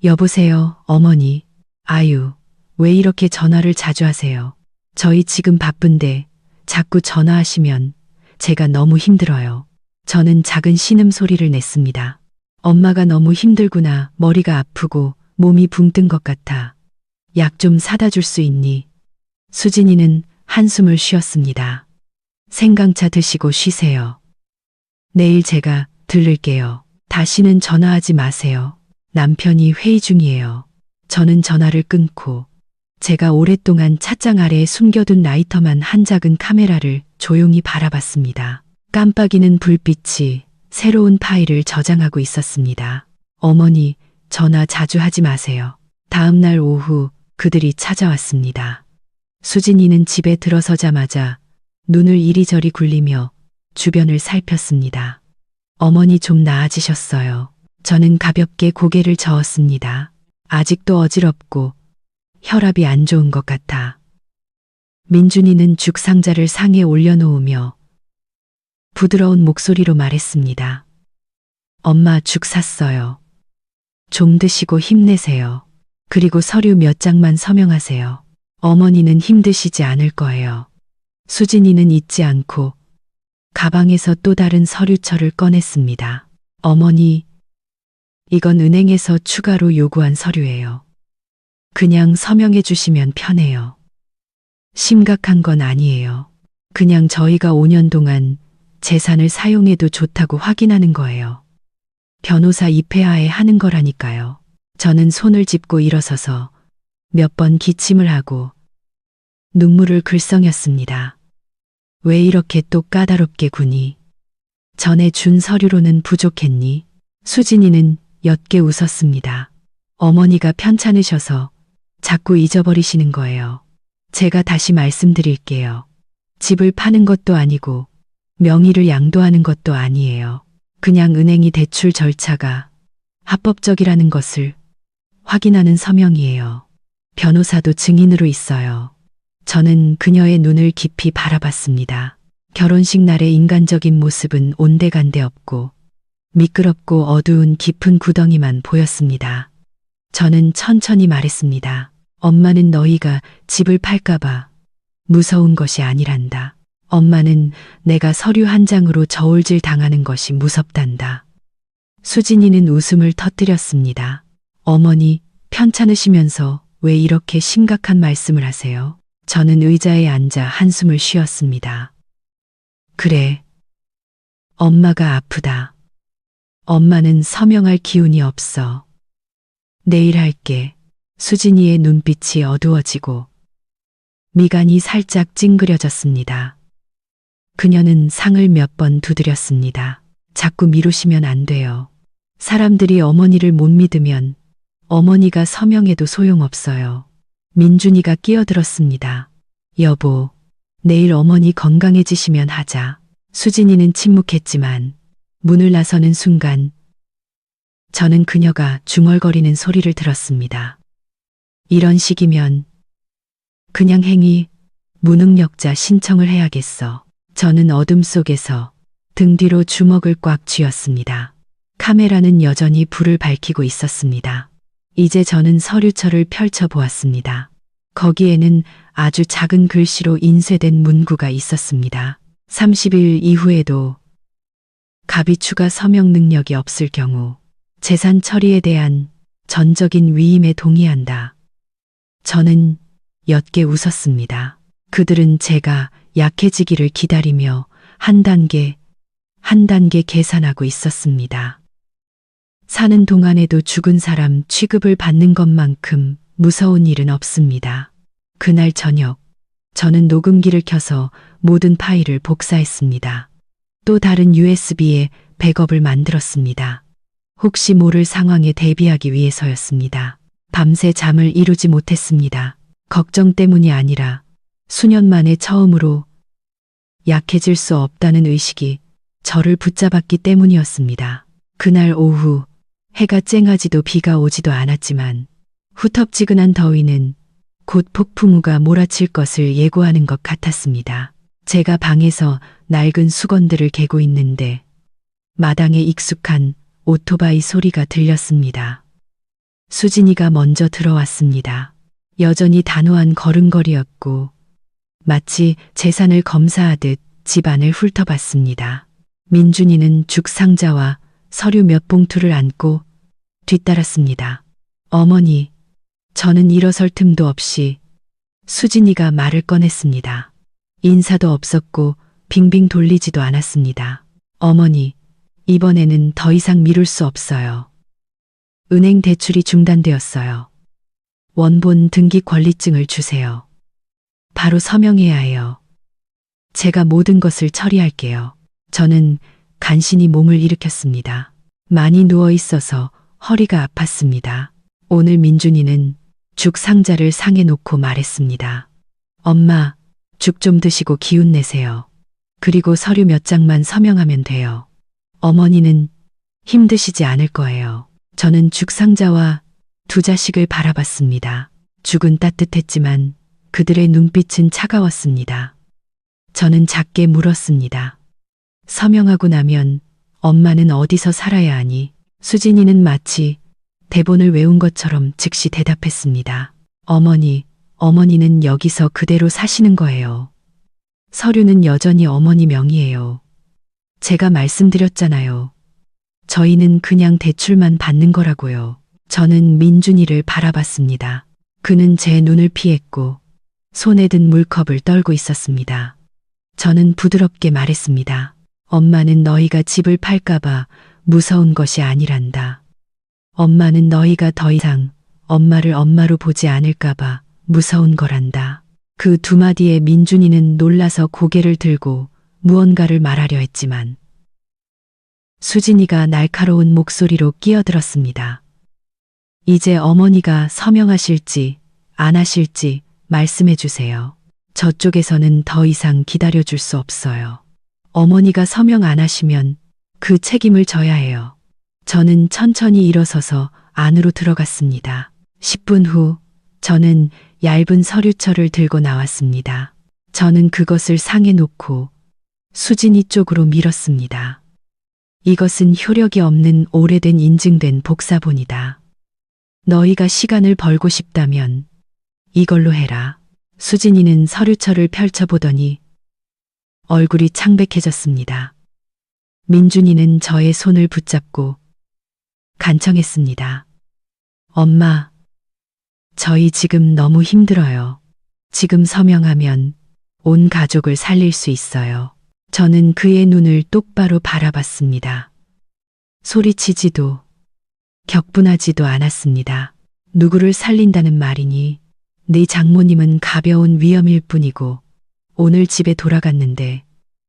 여보세요, 어머니. 아유, 왜 이렇게 전화를 자주 하세요? 저희 지금 바쁜데 자꾸 전화하시면 제가 너무 힘들어요. 저는 작은 신음소리를 냈습니다. 엄마가 너무 힘들구나. 머리가 아프고 몸이 붕 뜬 것 같아. 약 좀 사다 줄 수 있니? 수진이는 한숨을 쉬었습니다. 생강차 드시고 쉬세요. 내일 제가 들를게요. 다시는 전화하지 마세요. 남편이 회의 중이에요. 저는 전화를 끊고 제가 오랫동안 찻장 아래에 숨겨둔 라이터만 한 작은 카메라를 조용히 바라봤습니다. 깜빡이는 불빛이 새로운 파일을 저장하고 있었습니다. 어머니, 전화 자주 하지 마세요. 다음 날 오후 그들이 찾아왔습니다. 수진이는 집에 들어서자마자 눈을 이리저리 굴리며 주변을 살폈습니다. 어머니 좀 나아지셨어요. 저는 가볍게 고개를 저었습니다. 아직도 어지럽고 혈압이 안 좋은 것 같아. 민준이는 죽 상자를 상에 올려놓으며 부드러운 목소리로 말했습니다. 엄마 죽 샀어요. 좀 드시고 힘내세요. 그리고 서류 몇 장만 서명하세요. 어머니는 힘드시지 않을 거예요. 수진이는 잊지 않고 가방에서 또 다른 서류철을 꺼냈습니다. 어머니, 이건 은행에서 추가로 요구한 서류예요. 그냥 서명해 주시면 편해요. 심각한 건 아니에요. 그냥 저희가 5년 동안 재산을 사용해도 좋다고 확인하는 거예요. 변호사 입회하에 하는 거라니까요. 저는 손을 짚고 일어서서 몇 번 기침을 하고 눈물을 글썽였습니다. 왜 이렇게 또 까다롭게 구니? 전에 준 서류로는 부족했니? 수진이는 옅게 웃었습니다. 어머니가 편찮으셔서 자꾸 잊어버리시는 거예요. 제가 다시 말씀드릴게요. 집을 파는 것도 아니고 명의를 양도하는 것도 아니에요. 그냥 은행이 대출 절차가 합법적이라는 것을 확인하는 서명이에요. 변호사도 증인으로 있어요. 저는 그녀의 눈을 깊이 바라봤습니다. 결혼식 날의 인간적인 모습은 온데간데 없고 미끄럽고 어두운 깊은 구덩이만 보였습니다. 저는 천천히 말했습니다. 엄마는 너희가 집을 팔까봐 무서운 것이 아니란다. 엄마는 내가 서류 한 장으로 저울질 당하는 것이 무섭단다. 수진이는 웃음을 터뜨렸습니다. 어머니, 편찮으시면서 왜 이렇게 심각한 말씀을 하세요? 저는 의자에 앉아 한숨을 쉬었습니다. 그래. 엄마가 아프다. 엄마는 서명할 기운이 없어. 내일 할게. 수진이의 눈빛이 어두워지고 미간이 살짝 찡그려졌습니다. 그녀는 상을 몇 번 두드렸습니다. 자꾸 미루시면 안 돼요. 사람들이 어머니를 못 믿으면 어머니가 서명해도 소용없어요. 민준이가 끼어들었습니다. 여보, 내일 어머니 건강해지시면 하자. 수진이는 침묵했지만 문을 나서는 순간 저는 그녀가 중얼거리는 소리를 들었습니다. 이런 식이면 그냥 행위 무능력자 신청을 해야겠어. 저는 어둠 속에서 등 뒤로 주먹을 꽉 쥐었습니다. 카메라는 여전히 불을 밝히고 있었습니다. 이제 저는 서류철을 펼쳐보았습니다. 거기에는 아주 작은 글씨로 인쇄된 문구가 있었습니다. 30일 이후에도 갑이 추가 서명 능력이 없을 경우 재산 처리에 대한 전적인 위임에 동의한다. 저는 옅게 웃었습니다. 그들은 제가 약해지기를 기다리며 한 단계 계산하고 있었습니다. 사는 동안에도 죽은 사람 취급을 받는 것만큼 무서운 일은 없습니다. 그날 저녁, 저는 녹음기를 켜서 모든 파일을 복사했습니다. 또 다른 USB에 백업을 만들었습니다. 혹시 모를 상황에 대비하기 위해서였습니다. 밤새 잠을 이루지 못했습니다. 걱정 때문이 아니라 수년 만에 처음으로 약해질 수 없다는 의식이 저를 붙잡았기 때문이었습니다. 그날 오후 해가 쨍하지도 비가 오지도 않았지만 후텁지근한 더위는 곧 폭풍우가 몰아칠 것을 예고하는 것 같았습니다. 제가 방에서 낡은 수건들을 개고 있는데 마당에 익숙한 오토바이 소리가 들렸습니다. 수진이가 먼저 들어왔습니다. 여전히 단호한 걸음걸이였고 마치 재산을 검사하듯 집안을 훑어봤습니다. 민준이는 죽상자와 서류 몇 봉투를 안고 뒤따랐습니다. 어머니, 저는 일어설 틈도 없이 수진이가 말을 꺼냈습니다. 인사도 없었고 빙빙 돌리지도 않았습니다. 어머니, 이번에는 더 이상 미룰 수 없어요. 은행 대출이 중단되었어요. 원본 등기 권리증을 주세요. 바로 서명해야 해요. 제가 모든 것을 처리할게요. 저는 간신히 몸을 일으켰습니다. 많이 누워 있어서 허리가 아팠습니다. 오늘 민준이는 죽 상자를 상에 놓고 말했습니다. 엄마, 죽 좀 드시고 기운 내세요. 그리고 서류 몇 장만 서명하면 돼요. 어머니는 힘드시지 않을 거예요. 저는 죽 상자와 두 자식을 바라봤습니다. 죽은 따뜻했지만 그들의 눈빛은 차가웠습니다. 저는 작게 물었습니다. 서명하고 나면 엄마는 어디서 살아야 하니? 수진이는 마치 대본을 외운 것처럼 즉시 대답했습니다. 어머니는 여기서 그대로 사시는 거예요. 서류는 여전히 어머니 명의예요. 제가 말씀드렸잖아요. 저희는 그냥 대출만 받는 거라고요. 저는 민준이를 바라봤습니다. 그는 제 눈을 피했고 손에 든 물컵을 떨고 있었습니다. 저는 부드럽게 말했습니다. 엄마는 너희가 집을 팔까봐 무서운 것이 아니란다. 엄마는 너희가 더 이상 엄마를 엄마로 보지 않을까봐 무서운 거란다. 그 두 마디에 민준이는 놀라서 고개를 들고 무언가를 말하려 했지만 수진이가 날카로운 목소리로 끼어들었습니다. 이제 어머니가 서명하실지 안 하실지 말씀해 주세요. 저쪽에서는 더 이상 기다려줄 수 없어요. 어머니가 서명 안 하시면 그 책임을 져야 해요. 저는 천천히 일어서서 안으로 들어갔습니다. 10분 후 저는 얇은 서류철을 들고 나왔습니다. 저는 그것을 상에 놓고 수진이 쪽으로 밀었습니다. 이것은 효력이 없는 오래된 인증된 복사본이다. 너희가 시간을 벌고 싶다면 이걸로 해라. 수진이는 서류철을 펼쳐보더니 얼굴이 창백해졌습니다. 민준이는 저의 손을 붙잡고 간청했습니다. 엄마, 저희 지금 너무 힘들어요. 지금 서명하면 온 가족을 살릴 수 있어요. 저는 그의 눈을 똑바로 바라봤습니다. 소리치지도 격분하지도 않았습니다. 누구를 살린다는 말이니 네 장모님은 가벼운 위험일 뿐이고 오늘 집에 돌아갔는데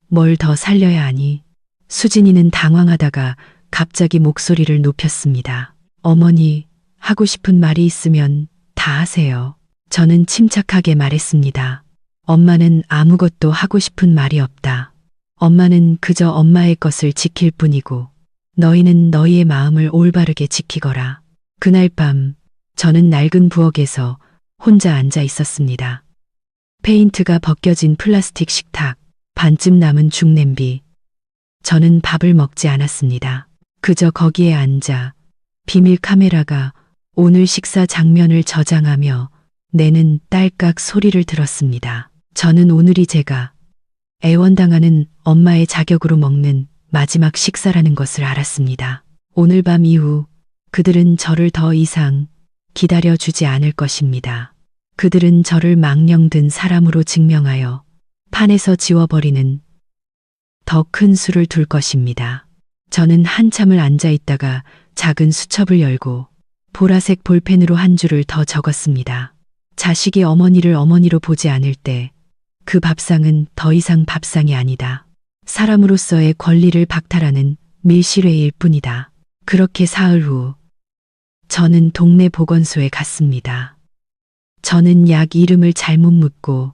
뭘 더 살려야 하니? 수진이는 당황하다가 갑자기 목소리를 높였습니다. 어머니, 하고 싶은 말이 있으면 다 하세요. 저는 침착하게 말했습니다. 엄마는 아무것도 하고 싶은 말이 없다. 엄마는 그저 엄마의 것을 지킬 뿐이고 너희는 너희의 마음을 올바르게 지키거라. 그날 밤 저는 낡은 부엌에서 혼자 앉아 있었습니다. 페인트가 벗겨진 플라스틱 식탁, 반쯤 남은 죽냄비. 저는 밥을 먹지 않았습니다. 그저 거기에 앉아 비밀 카메라가 오늘 식사 장면을 저장하며 내는 딸깍 소리를 들었습니다. 저는 오늘이 제가 애원당하는 엄마의 자격으로 먹는 마지막 식사라는 것을 알았습니다. 오늘 밤 이후 그들은 저를 더 이상 기다려주지 않을 것입니다. 그들은 저를 망령된 사람으로 증명하여 판에서 지워버리는 더 큰 수를 둘 것입니다. 저는 한참을 앉아 있다가 작은 수첩을 열고 보라색 볼펜으로 한 줄을 더 적었습니다. 자식이 어머니를 어머니로 보지 않을 때 그 밥상은 더 이상 밥상이 아니다. 사람으로서의 권리를 박탈하는 밀실회일 뿐이다. 그렇게 사흘 후 저는 동네 보건소에 갔습니다. 저는 약 이름을 잘못 묻고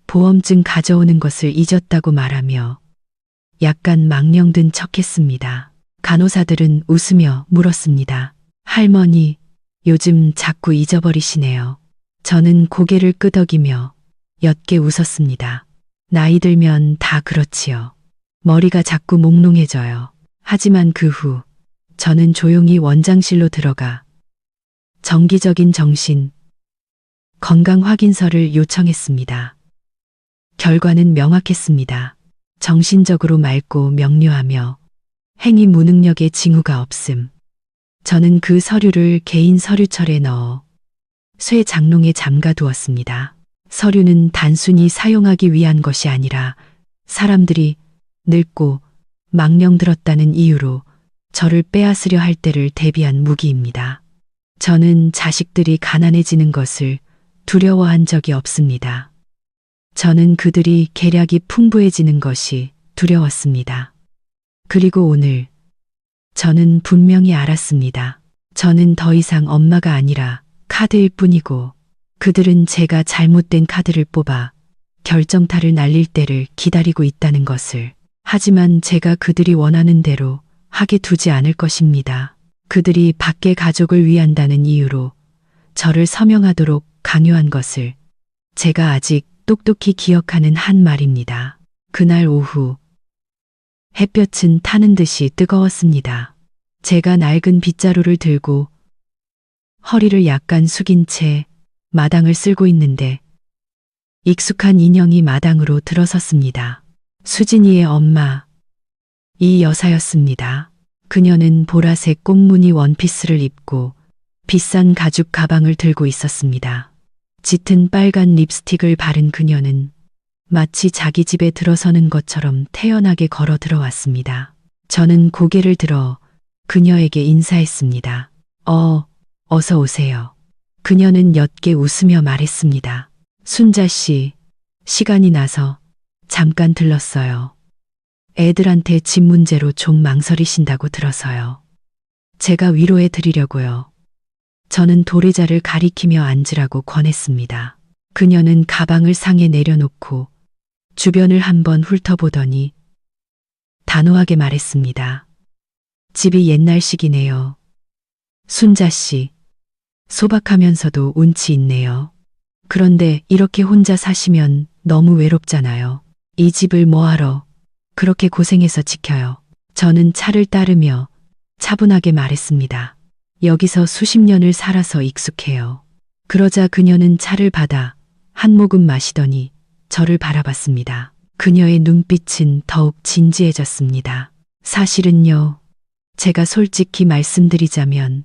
보험증 가져오는 것을 잊었다고 말하며 약간 망령된 척했습니다. 간호사들은 웃으며 물었습니다. 할머니, 요즘 자꾸 잊어버리시네요. 저는 고개를 끄덕이며 옅게 웃었습니다. 나이 들면 다 그렇지요. 머리가 자꾸 몽롱해져요. 하지만 그 후 저는 조용히 원장실로 들어가 정기적인 정신 건강 확인서를 요청했습니다. 결과는 명확했습니다. 정신적으로 맑고 명료하며 행위 무능력의 징후가 없음. 저는 그 서류를 개인 서류철에 넣어 쇠 장롱에 잠가 두었습니다. 서류는 단순히 사용하기 위한 것이 아니라 사람들이 늙고 망령들었다는 이유로 저를 빼앗으려 할 때를 대비한 무기입니다. 저는 자식들이 가난해지는 것을 두려워한 적이 없습니다. 저는 그들이 계략이 풍부해지는 것이 두려웠습니다. 그리고 오늘 저는 분명히 알았습니다. 저는 더 이상 엄마가 아니라 카드일 뿐이고 그들은 제가 잘못된 카드를 뽑아 결정타를 날릴 때를 기다리고 있다는 것을. 하지만 제가 그들이 원하는 대로 하게 두지 않을 것입니다. 그들이 밖의 가족을 위한다는 이유로 저를 서명하도록 강요한 것을 제가 아직 똑똑히 기억하는 한 말입니다. 그날 오후 햇볕은 타는 듯이 뜨거웠습니다. 제가 낡은 빗자루를 들고 허리를 약간 숙인 채 마당을 쓸고 있는데 익숙한 인형이 마당으로 들어섰습니다. 수진이의 엄마, 이 여사였습니다. 그녀는 보라색 꽃무늬 원피스를 입고 비싼 가죽 가방을 들고 있었습니다. 짙은 빨간 립스틱을 바른 그녀는 마치 자기 집에 들어서는 것처럼 태연하게 걸어 들어왔습니다. 저는 고개를 들어 그녀에게 인사했습니다. 어서 오세요. 그녀는 옅게 웃으며 말했습니다. 순자 씨, 시간이 나서 잠깐 들렀어요. 애들한테 집 문제로 좀 망설이신다고 들어서요. 제가 위로해 드리려고요. 저는 도래자를 가리키며 앉으라고 권했습니다. 그녀는 가방을 상에 내려놓고 주변을 한번 훑어보더니 단호하게 말했습니다. 집이 옛날식이네요. 순자 씨, 소박하면서도 운치 있네요. 그런데 이렇게 혼자 사시면 너무 외롭잖아요. 이 집을 뭐하러 그렇게 고생해서 지켜요. 저는 차를 따르며 차분하게 말했습니다. 여기서 수십 년을 살아서 익숙해요. 그러자 그녀는 차를 받아 한 모금 마시더니 저를 바라봤습니다. 그녀의 눈빛은 더욱 진지해졌습니다. 사실은요, 제가 솔직히 말씀드리자면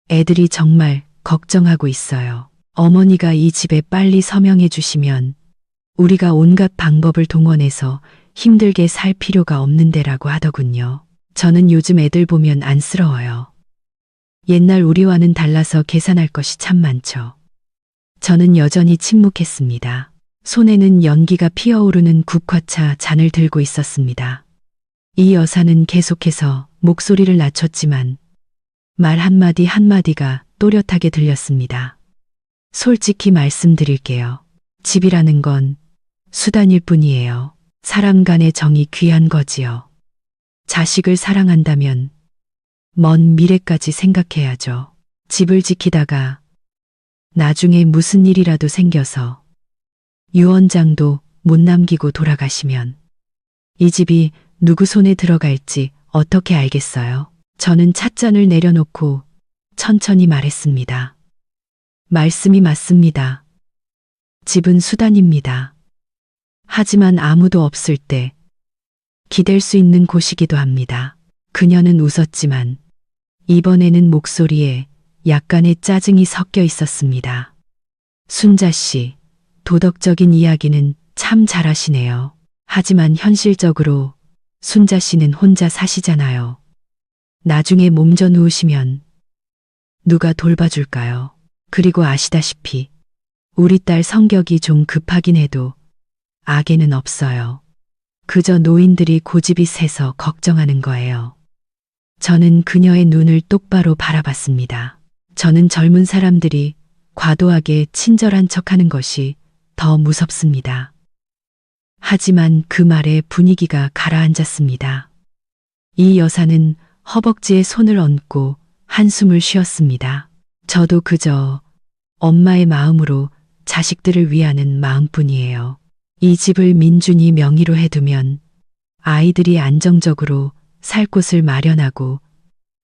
애들이 정말 걱정하고 있어요. 어머니가 이 집에 빨리 서명해 주시면 우리가 온갖 방법을 동원해서 힘들게 살 필요가 없는데라고 하더군요. 저는 요즘 애들 보면 안쓰러워요. 옛날 우리와는 달라서 계산할 것이 참 많죠. 저는 여전히 침묵했습니다. 손에는 연기가 피어오르는 국화차 잔을 들고 있었습니다. 이 여사는 계속해서 목소리를 낮췄지만 말 한마디 한마디가 또렷하게 들렸습니다. 솔직히 말씀드릴게요. 집이라는 건 수단일 뿐이에요. 사람 간의 정이 귀한 거지요. 자식을 사랑한다면 먼 미래까지 생각해야죠. 집을 지키다가 나중에 무슨 일이라도 생겨서 유언장도 못 남기고 돌아가시면 이 집이 누구 손에 들어갈지 어떻게 알겠어요? 저는 찻잔을 내려놓고 천천히 말했습니다. 말씀이 맞습니다. 집은 수단입니다. 하지만 아무도 없을 때 기댈 수 있는 곳이기도 합니다. 그녀는 웃었지만 이번에는 목소리에 약간의 짜증이 섞여 있었습니다. 순자 씨, 도덕적인 이야기는 참 잘하시네요. 하지만 현실적으로 순자 씨는 혼자 사시잖아요. 나중에 몸져 누우시면 누가 돌봐줄까요? 그리고 아시다시피 우리 딸 성격이 좀 급하긴 해도 악에는 없어요. 그저 노인들이 고집이 세서 걱정하는 거예요. 저는 그녀의 눈을 똑바로 바라봤습니다. 저는 젊은 사람들이 과도하게 친절한 척하는 것이 더 무섭습니다. 하지만 그 말에 분위기가 가라앉았습니다. 이 여사는 허벅지에 손을 얹고 한숨을 쉬었습니다. 저도 그저 엄마의 마음으로 자식들을 위하는 마음뿐이에요. 이 집을 민준이 명의로 해두면 아이들이 안정적으로 살 곳을 마련하고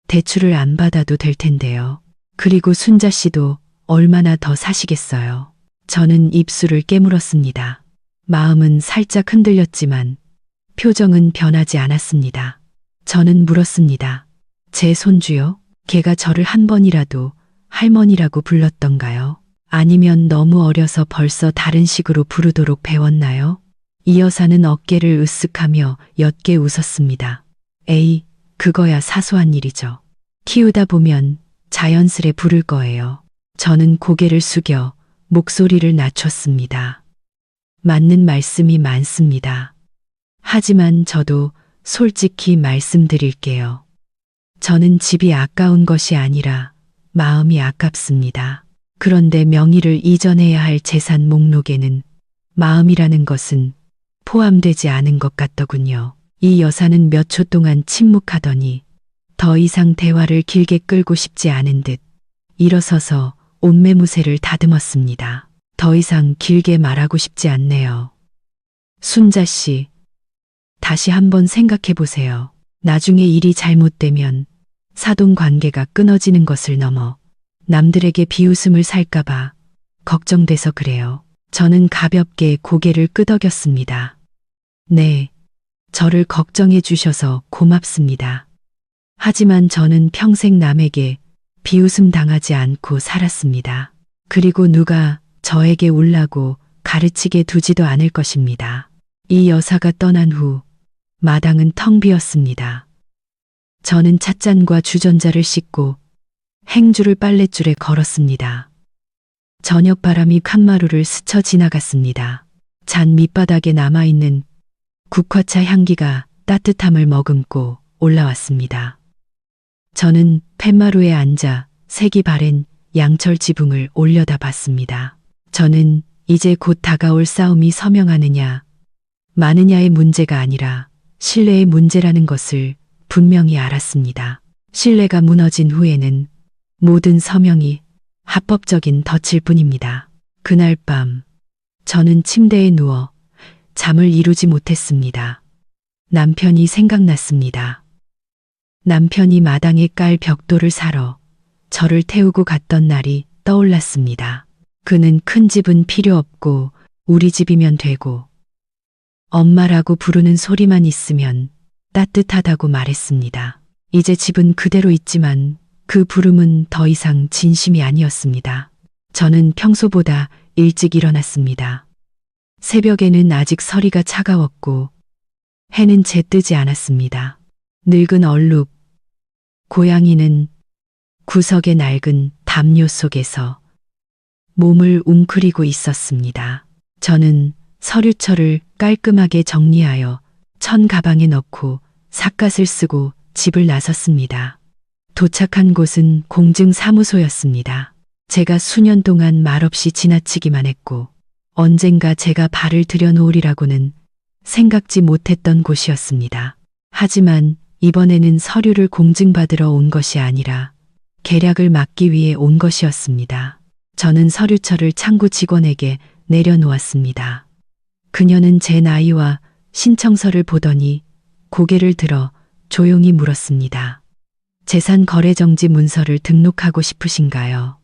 대출을 안 받아도 될 텐데요. 그리고 순자 씨도 얼마나 더 사시겠어요. 저는 입술을 깨물었습니다. 마음은 살짝 흔들렸지만 표정은 변하지 않았습니다. 저는 물었습니다. 제 손주요? 걔가 저를 한 번이라도 할머니라고 불렀던가요? 아니면 너무 어려서 벌써 다른 식으로 부르도록 배웠나요? 이 여사는 어깨를 으쓱하며 옅게 웃었습니다. 에이, 그거야 사소한 일이죠. 키우다 보면 자연스레 부를 거예요. 저는 고개를 숙여 목소리를 낮췄습니다. 맞는 말씀이 많습니다. 하지만 저도 솔직히 말씀드릴게요. 저는 집이 아까운 것이 아니라 마음이 아깝습니다. 그런데 명의를 이전해야 할 재산 목록에는 마음이라는 것은 포함되지 않은 것 같더군요. 이 여사는 몇 초 동안 침묵하더니 더 이상 대화를 길게 끌고 싶지 않은 듯 일어서서 옷매무새를 다듬었습니다. 더 이상 길게 말하고 싶지 않네요. 순자 씨, 다시 한번 생각해 보세요. 나중에 일이 잘못되면 사돈 관계가 끊어지는 것을 넘어 남들에게 비웃음을 살까봐 걱정돼서 그래요. 저는 가볍게 고개를 끄덕였습니다. 네, 저를 걱정해 주셔서 고맙습니다. 하지만 저는 평생 남에게 비웃음 당하지 않고 살았습니다. 그리고 누가 저에게 울라고 가르치게 두지도 않을 것입니다. 이 여사가 떠난 후 마당은 텅 비었습니다. 저는 찻잔과 주전자를 씻고 행주를 빨랫줄에 걸었습니다. 저녁 바람이 칸마루를 스쳐 지나갔습니다. 잔 밑바닥에 남아있는 국화차 향기가 따뜻함을 머금고 올라왔습니다. 저는 팻마루에 앉아 색이 바랜 양철 지붕을 올려다봤습니다. 저는 이제 곧 다가올 싸움이 서명하느냐 마느냐의 문제가 아니라 신뢰의 문제라는 것을 분명히 알았습니다. 신뢰가 무너진 후에는 모든 서명이 합법적인 덫일 뿐입니다. 그날 밤 저는 침대에 누워 잠을 이루지 못했습니다. 남편이 생각났습니다. 남편이 마당에 깔 벽돌을 사러 저를 태우고 갔던 날이 떠올랐습니다. 그는 큰 집은 필요 없고 우리 집이면 되고 엄마라고 부르는 소리만 있으면 따뜻하다고 말했습니다. 이제 집은 그대로 있지만 그 부름은 더 이상 진심이 아니었습니다. 저는 평소보다 일찍 일어났습니다. 새벽에는 아직 서리가 차가웠고 해는 채 뜨지 않았습니다. 늙은 얼룩, 고양이는 구석의 낡은 담요 속에서 몸을 웅크리고 있었습니다. 저는 서류철을 깔끔하게 정리하여 천 가방에 넣고 삿갓을 쓰고 집을 나섰습니다. 도착한 곳은 공증사무소였습니다. 제가 수년 동안 말없이 지나치기만 했고 언젠가 제가 발을 들여놓으리라고는 생각지 못했던 곳이었습니다. 하지만 이번에는 서류를 공증받으러 온 것이 아니라 계략을 막기 위해 온 것이었습니다. 저는 서류철을 창구 직원에게 내려놓았습니다. 그녀는 제 나이와 신청서를 보더니 고개를 들어 조용히 물었습니다. 재산 거래 정지 문서를 등록하고 싶으신가요?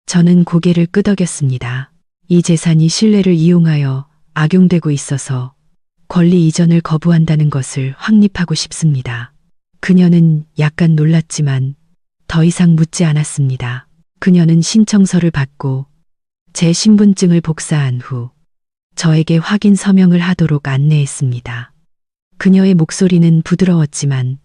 저는 고개를 끄덕였습니다. 이 재산이 신뢰를 이용하여 악용되고 있어서 권리 이전을 거부한다는 것을 확립하고 싶습니다. 그녀는 약간 놀랐지만 더 이상 묻지 않았습니다. 그녀는 신청서를 받고 제 신분증을 복사한 후 저에게 확인 서명을 하도록 안내했습니다. 그녀의 목소리는 부드러웠지만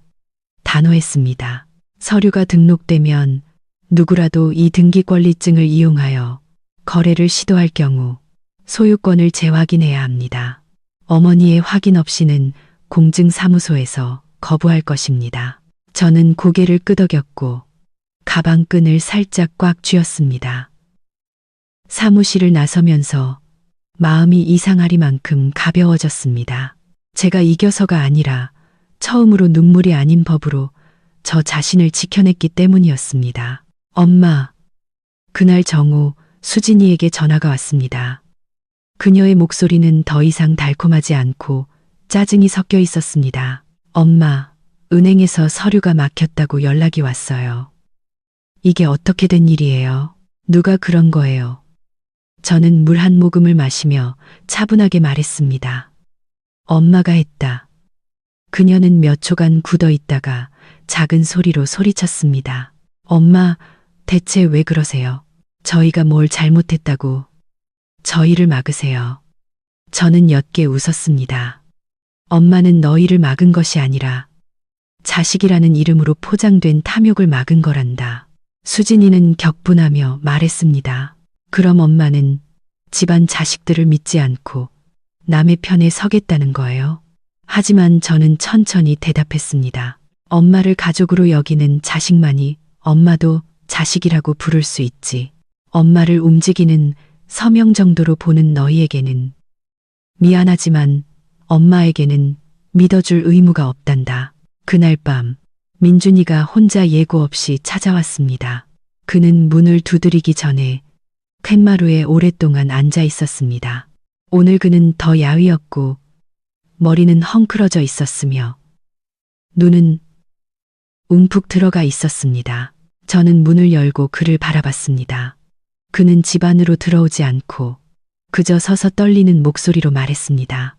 단호했습니다. 서류가 등록되면 누구라도 이 등기권리증을 이용하여 거래를 시도할 경우 소유권을 재확인해야 합니다. 어머니의 확인 없이는 공증사무소에서 거부할 것입니다. 저는 고개를 끄덕였고 가방끈을 살짝 꽉 쥐었습니다. 사무실을 나서면서 마음이 이상하리만큼 가벼워졌습니다. 제가 이겨서가 아니라 처음으로 눈물이 아닌 법으로 저 자신을 지켜냈기 때문이었습니다. 엄마, 그날 정오 수진이에게 전화가 왔습니다. 그녀의 목소리는 더 이상 달콤하지 않고 짜증이 섞여 있었습니다. 엄마, 은행에서 서류가 막혔다고 연락이 왔어요. 이게 어떻게 된 일이에요? 누가 그런 거예요? 저는 물 한 모금을 마시며 차분하게 말했습니다. 엄마가 했다. 그녀는 몇 초간 굳어 있다가 작은 소리로 소리쳤습니다. 엄마, 대체 왜 그러세요? 저희가 뭘 잘못했다고 저희를 막으세요. 저는 옅게 웃었습니다. 엄마는 너희를 막은 것이 아니라 자식이라는 이름으로 포장된 탐욕을 막은 거란다. 수진이는 격분하며 말했습니다. 그럼 엄마는 집안 자식들을 믿지 않고 남의 편에 서겠다는 거예요? 하지만 저는 천천히 대답했습니다. 엄마를 가족으로 여기는 자식만이 엄마도 자식이라고 부를 수 있지. 엄마를 움직이는 서명 정도로 보는 너희에게는 미안하지만 엄마에게는 믿어줄 의무가 없단다. 그날 밤 민준이가 혼자 예고 없이 찾아왔습니다. 그는 문을 두드리기 전에 팻마루에 오랫동안 앉아 있었습니다. 오늘 그는 더 야위었고 머리는 헝클어져 있었으며 눈은 움푹 들어가 있었습니다. 저는 문을 열고 그를 바라봤습니다. 그는 집 안으로 들어오지 않고 그저 서서 떨리는 목소리로 말했습니다.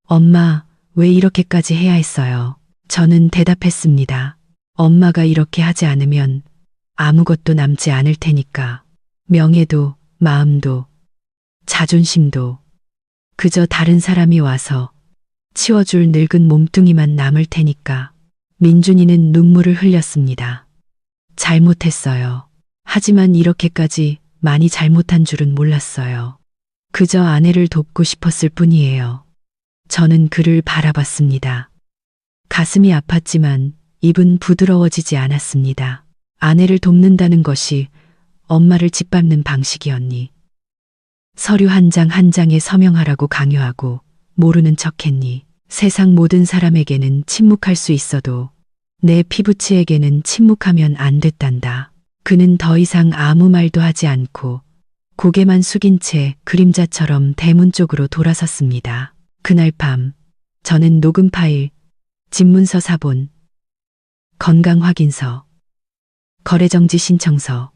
엄마, 왜 이렇게까지 해야 했어요? 저는 대답했습니다. 엄마가 이렇게 하지 않으면 아무것도 남지 않을 테니까. 명예도, 마음도, 자존심도 그저 다른 사람이 와서 치워줄 늙은 몸뚱이만 남을 테니까. 민준이는 눈물을 흘렸습니다. 잘못했어요. 하지만 이렇게까지 많이 잘못한 줄은 몰랐어요. 그저 아내를 돕고 싶었을 뿐이에요. 저는 그를 바라봤습니다. 가슴이 아팠지만 입은 부드러워지지 않았습니다. 아내를 돕는다는 것이 엄마를 짓밟는 방식이었니? 서류 한 장 한 장에 서명하라고 강요하고 모르는 척했니? 세상 모든 사람에게는 침묵할 수 있어도 내 피부치에게는 침묵하면 안 됐단다. 그는 더 이상 아무 말도 하지 않고 고개만 숙인 채 그림자처럼 대문 쪽으로 돌아섰습니다. 그날 밤 저는 녹음 파일, 집문서 사본, 건강확인서, 거래정지 신청서,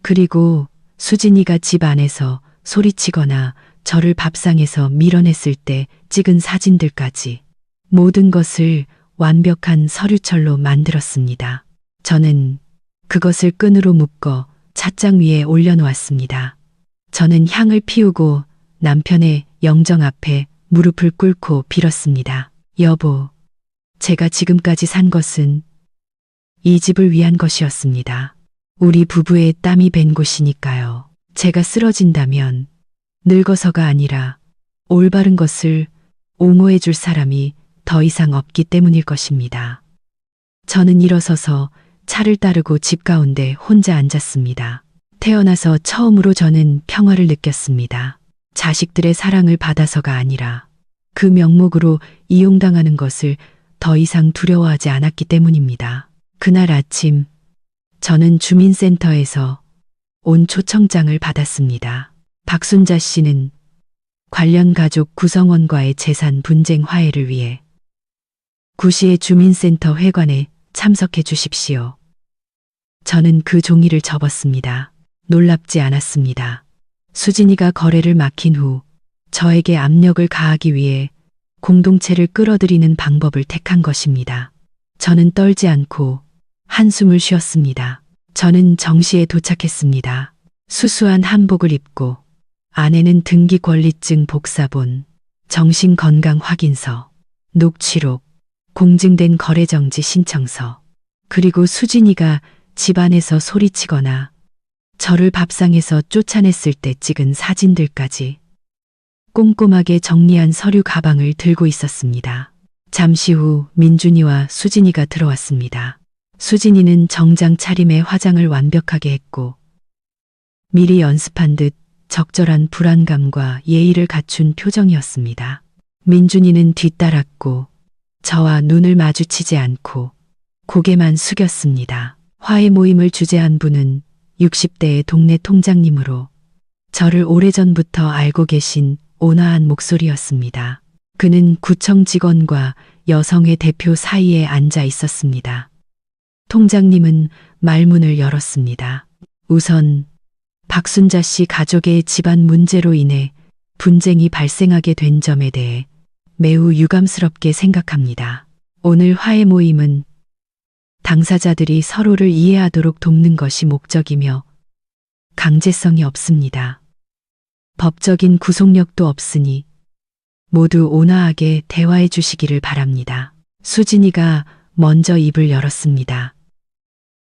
그리고 수진이가 집 안에서 소리치거나 저를 밥상에서 밀어냈을 때 찍은 사진들까지 모든 것을 완벽한 서류철로 만들었습니다. 저는 그것을 끈으로 묶어 찻장 위에 올려놓았습니다. 저는 향을 피우고 남편의 영정 앞에 무릎을 꿇고 빌었습니다. 여보, 제가 지금까지 산 것은 이 집을 위한 것이었습니다. 우리 부부의 땀이 밴 곳이니까요. 제가 쓰러진다면 늙어서가 아니라 올바른 것을 옹호해 줄 사람이 더 이상 없기 때문일 것입니다. 저는 일어서서 차를 따르고 집 가운데 혼자 앉았습니다. 태어나서 처음으로 저는 평화를 느꼈습니다. 자식들의 사랑을 받아서가 아니라 그 명목으로 이용당하는 것을 더 이상 두려워하지 않았기 때문입니다. 그날 아침 저는 주민센터에서 온 초청장을 받았습니다. 박순자 씨는 관련 가족 구성원과의 재산 분쟁 화해를 위해 구시의 주민센터 회관에 참석해 주십시오. 저는 그 종이를 접었습니다. 놀랍지 않았습니다. 수진이가 거래를 막힌 후 저에게 압력을 가하기 위해 공동체를 끌어들이는 방법을 택한 것입니다. 저는 떨지 않고 한숨을 쉬었습니다. 저는 정시에 도착했습니다. 수수한 한복을 입고 아내는 등기권리증 복사본, 정신건강확인서, 녹취록, 공증된 거래정지 신청서, 그리고 수진이가 집안에서 소리치거나 저를 밥상에서 쫓아냈을 때 찍은 사진들까지 꼼꼼하게 정리한 서류 가방을 들고 있었습니다. 잠시 후 민준이와 수진이가 들어왔습니다. 수진이는 정장 차림에 화장을 완벽하게 했고 미리 연습한 듯 적절한 불안감과 예의를 갖춘 표정이었습니다. 민준이는 뒤따랐고 저와 눈을 마주치지 않고 고개만 숙였습니다. 화해 모임을 주재한 분은 60대의 동네 통장님으로 저를 오래전부터 알고 계신 온화한 목소리였습니다. 그는 구청 직원과 여성의 대표 사이에 앉아 있었습니다. 통장님은 말문을 열었습니다. 우선 박순자 씨 가족의 집안 문제로 인해 분쟁이 발생하게 된 점에 대해 매우 유감스럽게 생각합니다. 오늘 화해 모임은 당사자들이 서로를 이해하도록 돕는 것이 목적이며 강제성이 없습니다. 법적인 구속력도 없으니 모두 온화하게 대화해 주시기를 바랍니다. 수진이가 먼저 입을 열었습니다.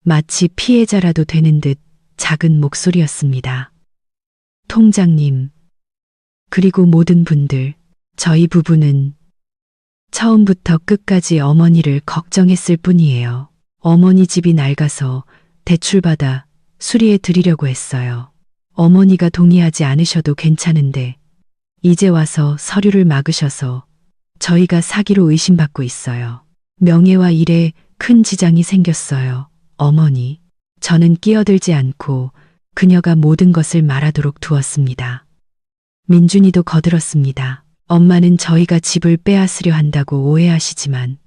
마치 피해자라도 되는 듯 작은 목소리였습니다. 통장님, 그리고 모든 분들, 저희 부부는 처음부터 끝까지 어머니를 걱정했을 뿐이에요. 어머니 집이 낡아서 대출받아 수리해 드리려고 했어요. 어머니가 동의하지 않으셔도 괜찮은데 이제 와서 서류를 막으셔서 저희가 사기로 의심받고 있어요. 명예와 일에 큰 지장이 생겼어요. 어머니. 저는 끼어들지 않고 그녀가 모든 것을 말하도록 두었습니다. 민준이도 거들었습니다. 엄마는 저희가 집을 빼앗으려 한다고 오해하시지만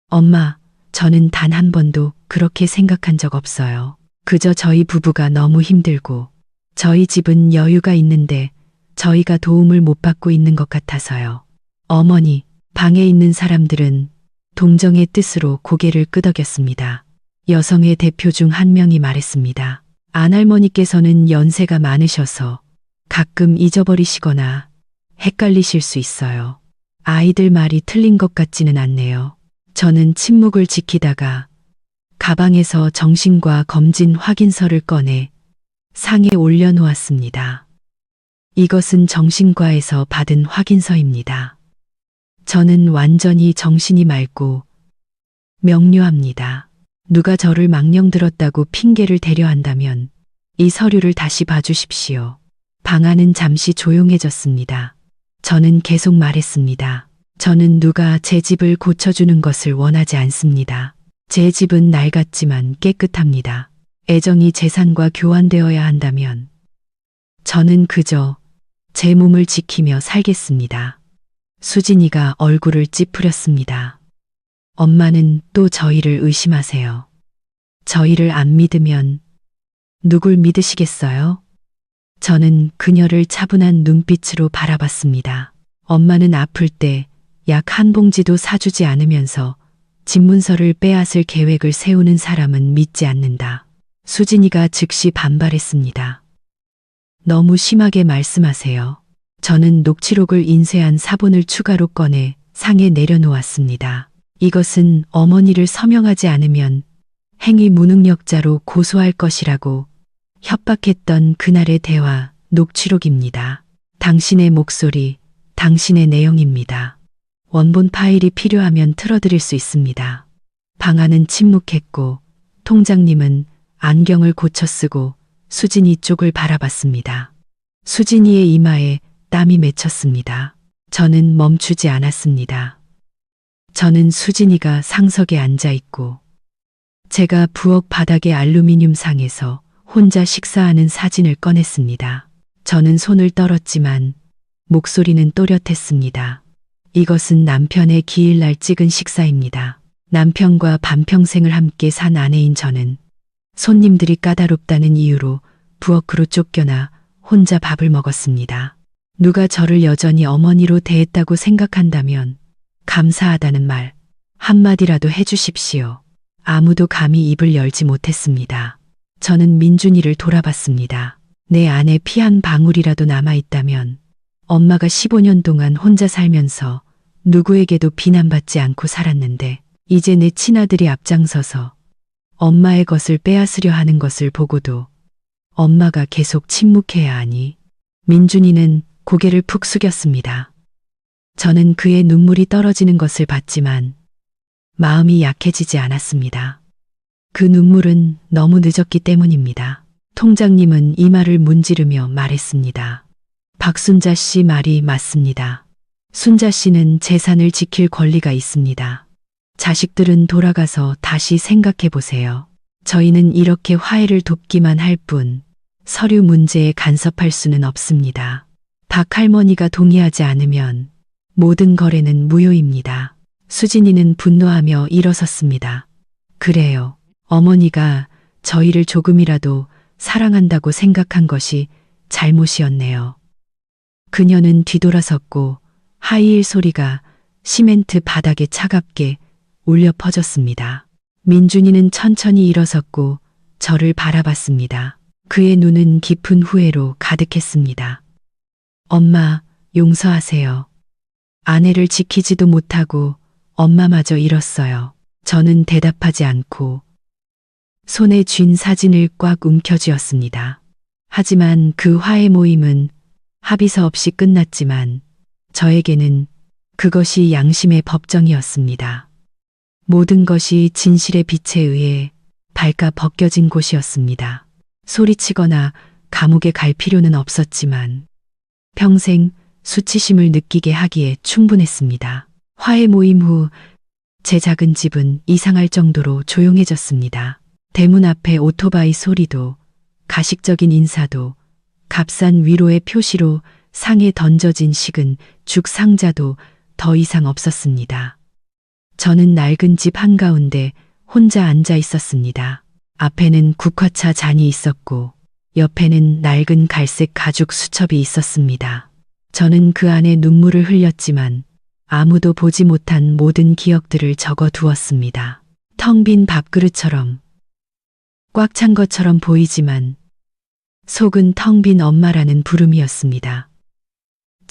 엄마, 저는 단 한 번도 그렇게 생각한 적 없어요. 그저 저희 부부가 너무 힘들고 저희 집은 여유가 있는데 저희가 도움을 못 받고 있는 것 같아서요. 어머니, 방에 있는 사람들은 동정의 뜻으로 고개를 끄덕였습니다. 여성의 대표 중 한 명이 말했습니다. 안할머니께서는 연세가 많으셔서 가끔 잊어버리시거나 헷갈리실 수 있어요. 아이들 말이 틀린 것 같지는 않네요. 저는 침묵을 지키다가 가방에서 정신과 검진 확인서를 꺼내 상에 올려놓았습니다. 이것은 정신과에서 받은 확인서입니다. 저는 완전히 정신이 맑고 명료합니다. 누가 저를 망령 들었다고 핑계를 대려 한다면 이 서류를 다시 봐주십시오. 방 안은 잠시 조용해졌습니다. 저는 계속 말했습니다. 저는 누가 제 집을 고쳐주는 것을 원하지 않습니다. 제 집은 낡았지만 깨끗합니다. 애정이 재산과 교환되어야 한다면 저는 그저 제 몸을 지키며 살겠습니다. 수진이가 얼굴을 찌푸렸습니다. 엄마는 또 저희를 의심하세요. 저희를 안 믿으면 누굴 믿으시겠어요? 저는 그녀를 차분한 눈빛으로 바라봤습니다. 엄마는 아플 때 약 한 봉지도 사주지 않으면서 집문서를 빼앗을 계획을 세우는 사람은 믿지 않는다. 수진이가 즉시 반발했습니다. 너무 심하게 말씀하세요. 저는 녹취록을 인쇄한 사본을 추가로 꺼내 상에 내려놓았습니다. 이것은 어머니를 서명하지 않으면 행위 무능력자로 고소할 것이라고 협박했던 그날의 대화 녹취록입니다. 당신의 목소리, 당신의 내용입니다. 원본 파일이 필요하면 틀어드릴 수 있습니다. 방 안은 침묵했고 통장님은 안경을 고쳐 쓰고 수진이 쪽을 바라봤습니다. 수진이의 이마에 땀이 맺혔습니다. 저는 멈추지 않았습니다. 저는 수진이가 상석에 앉아 있고 제가 부엌 바닥의 알루미늄 상에서 혼자 식사하는 사진을 꺼냈습니다. 저는 손을 떨었지만 목소리는 또렷했습니다. 이것은 남편의 기일날 찍은 식사입니다. 남편과 반평생을 함께 산 아내인 저는 손님들이 까다롭다는 이유로 부엌으로 쫓겨나 혼자 밥을 먹었습니다. 누가 저를 여전히 어머니로 대했다고 생각한다면 감사하다는 말 한마디라도 해주십시오. 아무도 감히 입을 열지 못했습니다. 저는 민준이를 돌아봤습니다. 내 안에 피 한 방울이라도 남아있다면 엄마가 15년 동안 혼자 살면서 누구에게도 비난받지 않고 살았는데 이제 내 친아들이 앞장서서 엄마의 것을 빼앗으려 하는 것을 보고도 엄마가 계속 침묵해야 하니. 민준이는 고개를 푹 숙였습니다. 저는 그의 눈물이 떨어지는 것을 봤지만 마음이 약해지지 않았습니다. 그 눈물은 너무 늦었기 때문입니다. 통장님은 이마를 문지르며 말했습니다. 박순자 씨 말이 맞습니다. 순자 씨는 재산을 지킬 권리가 있습니다. 자식들은 돌아가서 다시 생각해 보세요. 저희는 이렇게 화해를 돕기만 할 뿐 서류 문제에 간섭할 수는 없습니다. 박 할머니가 동의하지 않으면 모든 거래는 무효입니다. 수진이는 분노하며 일어섰습니다. 그래요. 어머니가 저희를 조금이라도 사랑한다고 생각한 것이 잘못이었네요. 그녀는 뒤돌아섰고 하이힐 소리가 시멘트 바닥에 차갑게 울려 퍼졌습니다. 민준이는 천천히 일어섰고 저를 바라봤습니다. 그의 눈은 깊은 후회로 가득했습니다. 엄마, 용서하세요. 아내를 지키지도 못하고 엄마마저 잃었어요. 저는 대답하지 않고 손에 쥔 사진을 꽉 움켜쥐었습니다. 하지만 그 화해 모임은 합의서 없이 끝났지만 저에게는 그것이 양심의 법정이었습니다. 모든 것이 진실의 빛에 의해 발가 벗겨진 곳이었습니다. 소리치거나 감옥에 갈 필요는 없었지만 평생 수치심을 느끼게 하기에 충분했습니다. 화해 모임 후 제 작은 집은 이상할 정도로 조용해졌습니다. 대문 앞에 오토바이 소리도 가식적인 인사도 값싼 위로의 표시로 상에 던져진 식은 죽 상자도 더 이상 없었습니다. 저는 낡은 집 한가운데 혼자 앉아 있었습니다. 앞에는 국화차 잔이 있었고 옆에는 낡은 갈색 가죽 수첩이 있었습니다. 저는 그 안에 눈물을 흘렸지만 아무도 보지 못한 모든 기억들을 적어 두었습니다. 텅 빈 밥그릇처럼 꽉 찬 것처럼 보이지만 속은 텅 빈 엄마라는 부름이었습니다.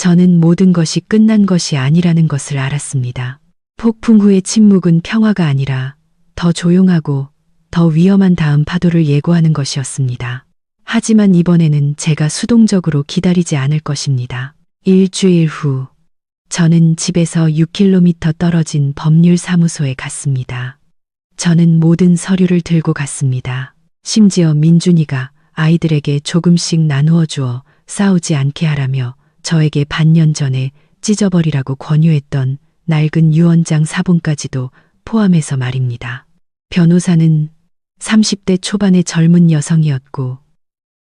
저는 모든 것이 끝난 것이 아니라는 것을 알았습니다. 폭풍 후의 침묵은 평화가 아니라 더 조용하고 더 위험한 다음 파도를 예고하는 것이었습니다. 하지만 이번에는 제가 수동적으로 기다리지 않을 것입니다. 일주일 후, 저는 집에서 6km 떨어진 법률사무소에 갔습니다. 저는 모든 서류를 들고 갔습니다. 심지어 민준이가 아이들에게 조금씩 나누어 주어 싸우지 않게 하라며 저에게 반년 전에 찢어버리라고 권유했던 낡은 유언장 사본까지도 포함해서 말입니다. 변호사는 30대 초반의 젊은 여성이었고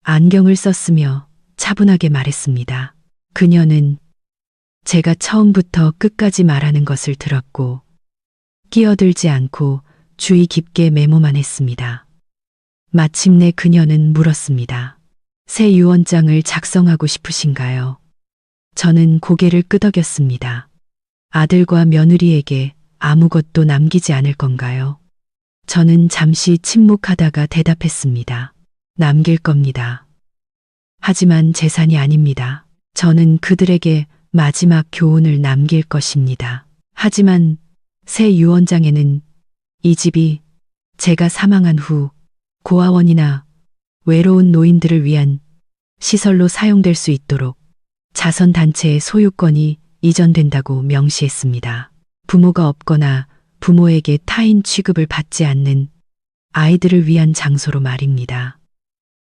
안경을 썼으며 차분하게 말했습니다. 그녀는 제가 처음부터 끝까지 말하는 것을 들었고 끼어들지 않고 주의 깊게 메모만 했습니다. 마침내 그녀는 물었습니다. 새 유언장을 작성하고 싶으신가요? 저는 고개를 끄덕였습니다. 아들과 며느리에게 아무것도 남기지 않을 건가요? 저는 잠시 침묵하다가 대답했습니다. 남길 겁니다. 하지만 재산이 아닙니다. 저는 그들에게 마지막 교훈을 남길 것입니다. 하지만 새 유언장에는 이 집이 제가 사망한 후 고아원이나 외로운 노인들을 위한 시설로 사용될 수 있도록 자선단체의 소유권이 이전된다고 명시했습니다. 부모가 없거나 부모에게 타인 취급을 받지 않는 아이들을 위한 장소로 말입니다.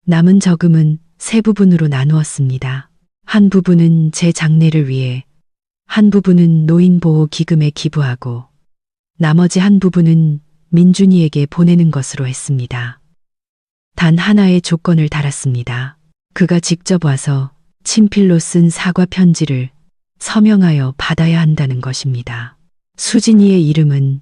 남은 저금은 세 부분으로 나누었습니다. 한 부분은 제 장례를 위해, 한 부분은 노인보호기금에 기부하고, 나머지 한 부분은 민준이에게 보내는 것으로 했습니다. 단 하나의 조건을 달았습니다. 그가 직접 와서 친필로 쓴 사과 편지를 서명하여 받아야 한다는 것입니다. 수진이의 이름은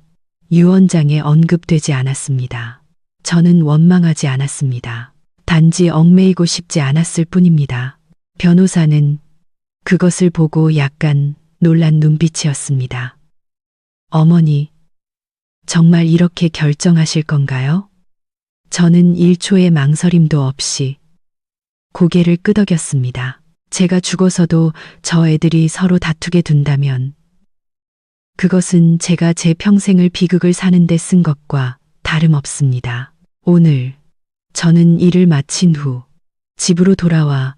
유언장에 언급되지 않았습니다. 저는 원망하지 않았습니다. 단지 얽매이고 싶지 않았을 뿐입니다. 변호사는 그것을 보고 약간 놀란 눈빛이었습니다. 어머니, 정말 이렇게 결정하실 건가요? 저는 1초의 망설임도 없이 고개를 끄덕였습니다. 제가 죽어서도 저 애들이 서로 다투게 둔다면 그것은 제가 제 평생을 비극을 사는데 쓴 것과 다름없습니다. 오늘 저는 일을 마친 후 집으로 돌아와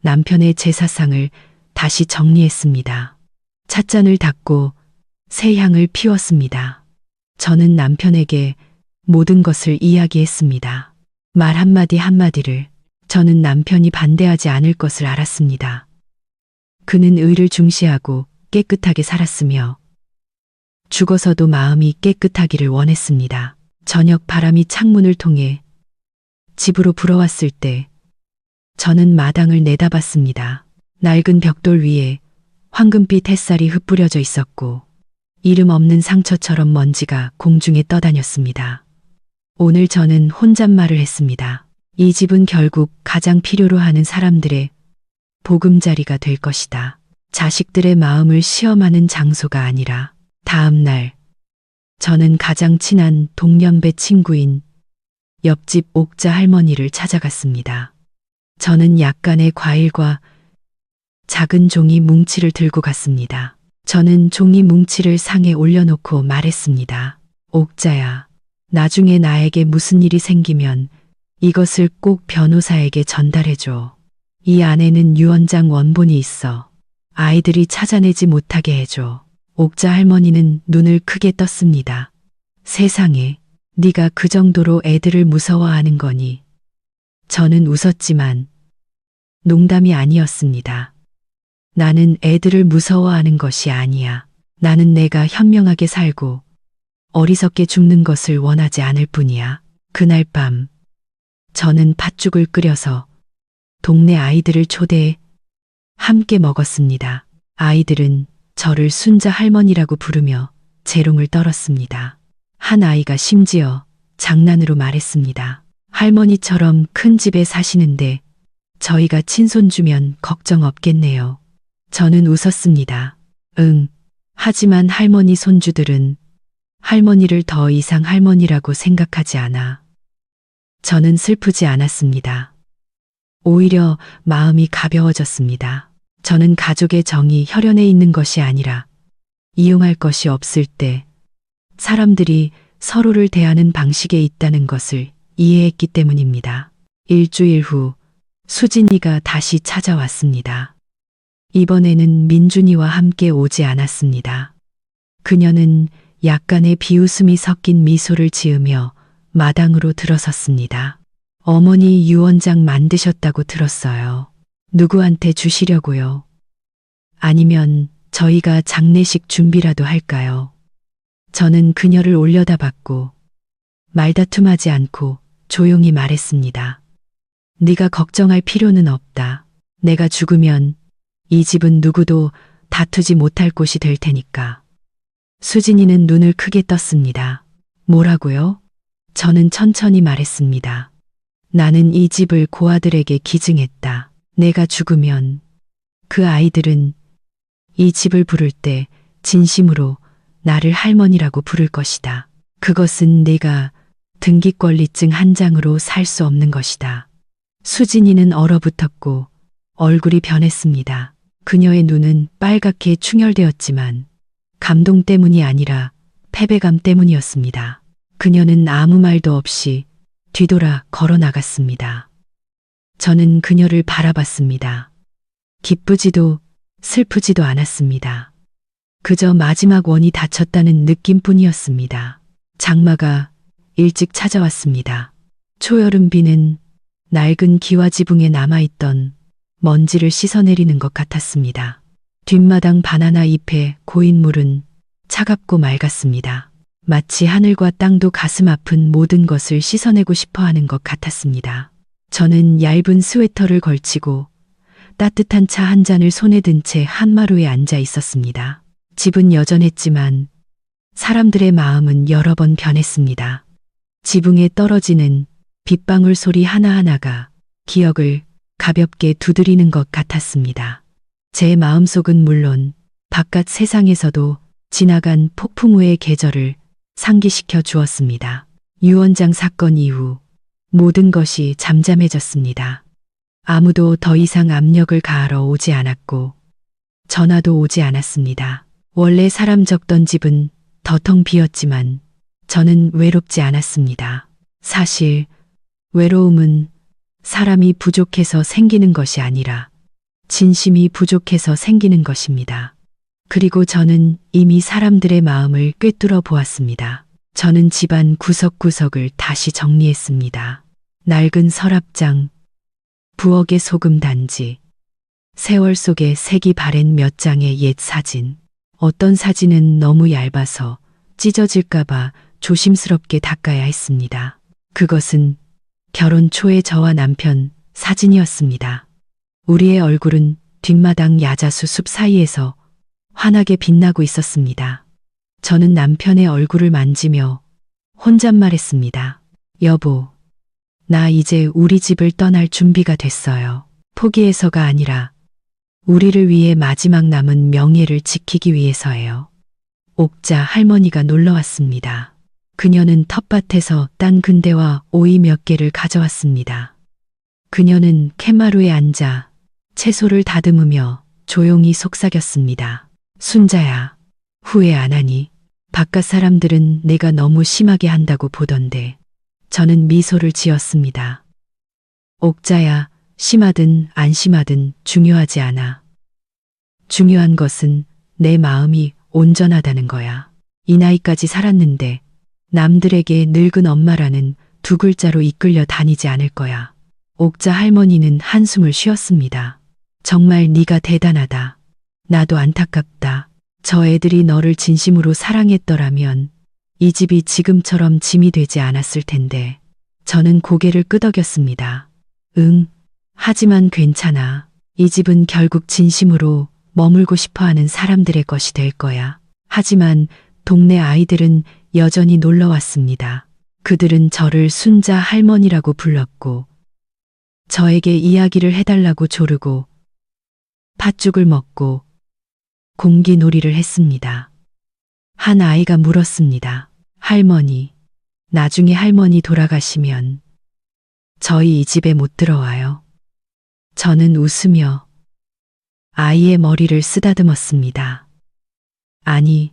남편의 제사상을 다시 정리했습니다. 찻잔을 닦고 새 향을 피웠습니다. 저는 남편에게 모든 것을 이야기했습니다. 말 한마디 한마디를. 저는 남편이 반대하지 않을 것을 알았습니다. 그는 의를 중시하고 깨끗하게 살았으며 죽어서도 마음이 깨끗하기를 원했습니다. 저녁 바람이 창문을 통해 집으로 불어왔을 때 저는 마당을 내다봤습니다. 낡은 벽돌 위에 황금빛 햇살이 흩뿌려져 있었고 이름 없는 상처처럼 먼지가 공중에 떠다녔습니다. 오늘 저는 혼잣말을 했습니다. 이 집은 결국 가장 필요로 하는 사람들의 보금자리가 될 것이다. 자식들의 마음을 시험하는 장소가 아니라. 다음 날, 저는 가장 친한 동년배 친구인 옆집 옥자 할머니를 찾아갔습니다. 저는 약간의 과일과 작은 종이 뭉치를 들고 갔습니다. 저는 종이 뭉치를 상에 올려놓고 말했습니다. 옥자야, 나중에 나에게 무슨 일이 생기면 이것을 꼭 변호사에게 전달해줘. 이 안에는 유언장 원본이 있어. 아이들이 찾아내지 못하게 해줘. 옥자 할머니는 눈을 크게 떴습니다. 세상에, 네가 그 정도로 애들을 무서워하는 거니. 저는 웃었지만 농담이 아니었습니다. 나는 애들을 무서워하는 것이 아니야. 나는 내가 현명하게 살고 어리석게 죽는 것을 원하지 않을 뿐이야. 그날 밤, 저는 팥죽을 끓여서 동네 아이들을 초대해 함께 먹었습니다. 아이들은 저를 순자 할머니라고 부르며 재롱을 떨었습니다. 한 아이가 심지어 장난으로 말했습니다. 할머니처럼 큰 집에 사시는데 저희가 친손주면 걱정 없겠네요. 저는 웃었습니다. 응. 하지만 할머니 손주들은 할머니를 더 이상 할머니라고 생각하지 않아. 저는 슬프지 않았습니다. 오히려 마음이 가벼워졌습니다. 저는 가족의 정이 혈연에 있는 것이 아니라 이용할 것이 없을 때 사람들이 서로를 대하는 방식에 있다는 것을 이해했기 때문입니다. 일주일 후 수진이가 다시 찾아왔습니다. 이번에는 민준이와 함께 오지 않았습니다. 그녀는 약간의 비웃음이 섞인 미소를 지으며 마당으로 들어섰습니다. 어머니 유언장 만드셨다고 들었어요. 누구한테 주시려고요? 아니면 저희가 장례식 준비라도 할까요? 저는 그녀를 올려다봤고 말다툼하지 않고 조용히 말했습니다. 네가 걱정할 필요는 없다. 내가 죽으면 이 집은 누구도 다투지 못할 곳이 될 테니까. 수진이는 눈을 크게 떴습니다. 뭐라고요? 저는 천천히 말했습니다. 나는 이 집을 고아들에게 기증했다. 내가 죽으면 그 아이들은 이 집을 부를 때 진심으로 나를 할머니라고 부를 것이다. 그것은 내가 등기권리증 한 장으로 살 수 없는 것이다. 수진이는 얼어붙었고 얼굴이 변했습니다. 그녀의 눈은 빨갛게 충혈되었지만 감동 때문이 아니라 패배감 때문이었습니다. 그녀는 아무 말도 없이 뒤돌아 걸어 나갔습니다. 저는 그녀를 바라봤습니다. 기쁘지도 슬프지도 않았습니다. 그저 마지막 원이 닫혔다는 느낌뿐이었습니다. 장마가 일찍 찾아왔습니다. 초여름 비는 낡은 기와 지붕에 남아있던 먼지를 씻어내리는 것 같았습니다. 뒷마당 바나나 잎에 고인 물은 차갑고 맑았습니다. 마치 하늘과 땅도 가슴 아픈 모든 것을 씻어내고 싶어 하는 것 같았습니다. 저는 얇은 스웨터를 걸치고 따뜻한 차 한 잔을 손에 든 채 한마루에 앉아 있었습니다. 집은 여전했지만 사람들의 마음은 여러 번 변했습니다. 지붕에 떨어지는 빗방울 소리 하나하나가 기억을 가볍게 두드리는 것 같았습니다. 제 마음속은 물론 바깥 세상에서도 지나간 폭풍 우의 계절을 상기시켜 주었습니다. 유언장 사건 이후 모든 것이 잠잠해졌습니다. 아무도 더 이상 압력을 가하러 오지 않았고 전화도 오지 않았습니다. 원래 사람 적던 집은 텅 비었지만 저는 외롭지 않았습니다. 사실 외로움은 사람이 부족해서 생기는 것이 아니라 진심이 부족해서 생기는 것입니다. 그리고 저는 이미 사람들의 마음을 꿰뚫어 보았습니다. 저는 집안 구석구석을 다시 정리했습니다. 낡은 서랍장, 부엌의 소금 단지, 세월 속에 색이 바랜 몇 장의 옛 사진. 어떤 사진은 너무 얇아서 찢어질까봐 조심스럽게 닦아야 했습니다. 그것은 결혼 초의 저와 남편 사진이었습니다. 우리의 얼굴은 뒷마당 야자수 숲 사이에서 환하게 빛나고 있었습니다. 저는 남편의 얼굴을 만지며 혼잣말했습니다. 여보, 나 이제 우리 집을 떠날 준비가 됐어요. 포기해서가 아니라 우리를 위해 마지막 남은 명예를 지키기 위해서예요. 옥자 할머니가 놀러 왔습니다. 그녀는 텃밭에서 딴 근대와 오이 몇 개를 가져왔습니다. 그녀는 팻마루에 앉아 채소를 다듬으며 조용히 속삭였습니다. 순자야, 후회 안 하니? 바깥 사람들은 내가 너무 심하게 한다고 보던데. 저는 미소를 지었습니다. 옥자야, 심하든 안 심하든 중요하지 않아. 중요한 것은 내 마음이 온전하다는 거야. 이 나이까지 살았는데 남들에게 늙은 엄마라는 두 글자로 이끌려 다니지 않을 거야. 옥자 할머니는 한숨을 쉬었습니다. 정말 네가 대단하다. 나도 안타깝다. 저 애들이 너를 진심으로 사랑했더라면 이 집이 지금처럼 짐이 되지 않았을 텐데. 저는 고개를 끄덕였습니다. 응, 하지만 괜찮아. 이 집은 결국 진심으로 머물고 싶어하는 사람들의 것이 될 거야. 하지만 동네 아이들은 여전히 놀러 왔습니다. 그들은 저를 순자 할머니라고 불렀고 저에게 이야기를 해달라고 조르고 팥죽을 먹고 공기놀이를 했습니다. 한 아이가 물었습니다. 할머니, 나중에 할머니 돌아가시면 저희 이 집에 못 들어와요. 저는 웃으며 아이의 머리를 쓰다듬었습니다. 아니,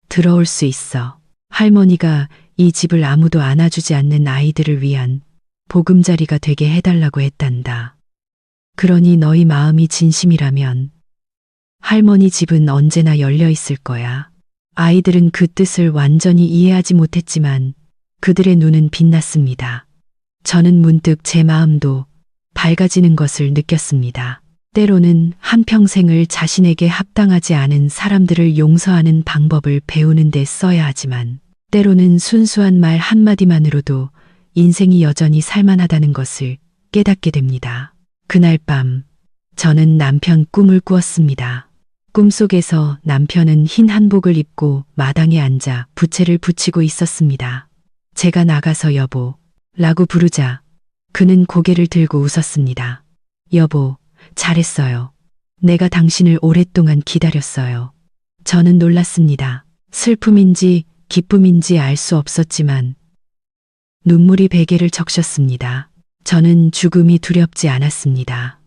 들어올 수 있어. 할머니가 이 집을 아무도 안아주지 않는 아이들을 위한 보금자리가 되게 해달라고 했단다. 그러니 너희 마음이 진심이라면 할머니 집은 언제나 열려 있을 거야. 아이들은 그 뜻을 완전히 이해하지 못했지만 그들의 눈은 빛났습니다. 저는 문득 제 마음도 밝아지는 것을 느꼈습니다. 때로는 한평생을 자신에게 합당하지 않은 사람들을 용서하는 방법을 배우는 데 써야 하지만 때로는 순수한 말 한마디만으로도 인생이 여전히 살만하다는 것을 깨닫게 됩니다. 그날 밤 저는 남편 꿈을 꾸었습니다. 꿈속에서 남편은 흰 한복을 입고 마당에 앉아 부채를 붙이고 있었습니다. 제가 나가서 여보 라고 부르자 그는 고개를 들고 웃었습니다. 여보, 잘했어요. 내가 당신을 오랫동안 기다렸어요. 저는 놀랐습니다. 슬픔인지 기쁨인지 알 수 없었지만 눈물이 베개를 적셨습니다. 저는 죽음이 두렵지 않았습니다.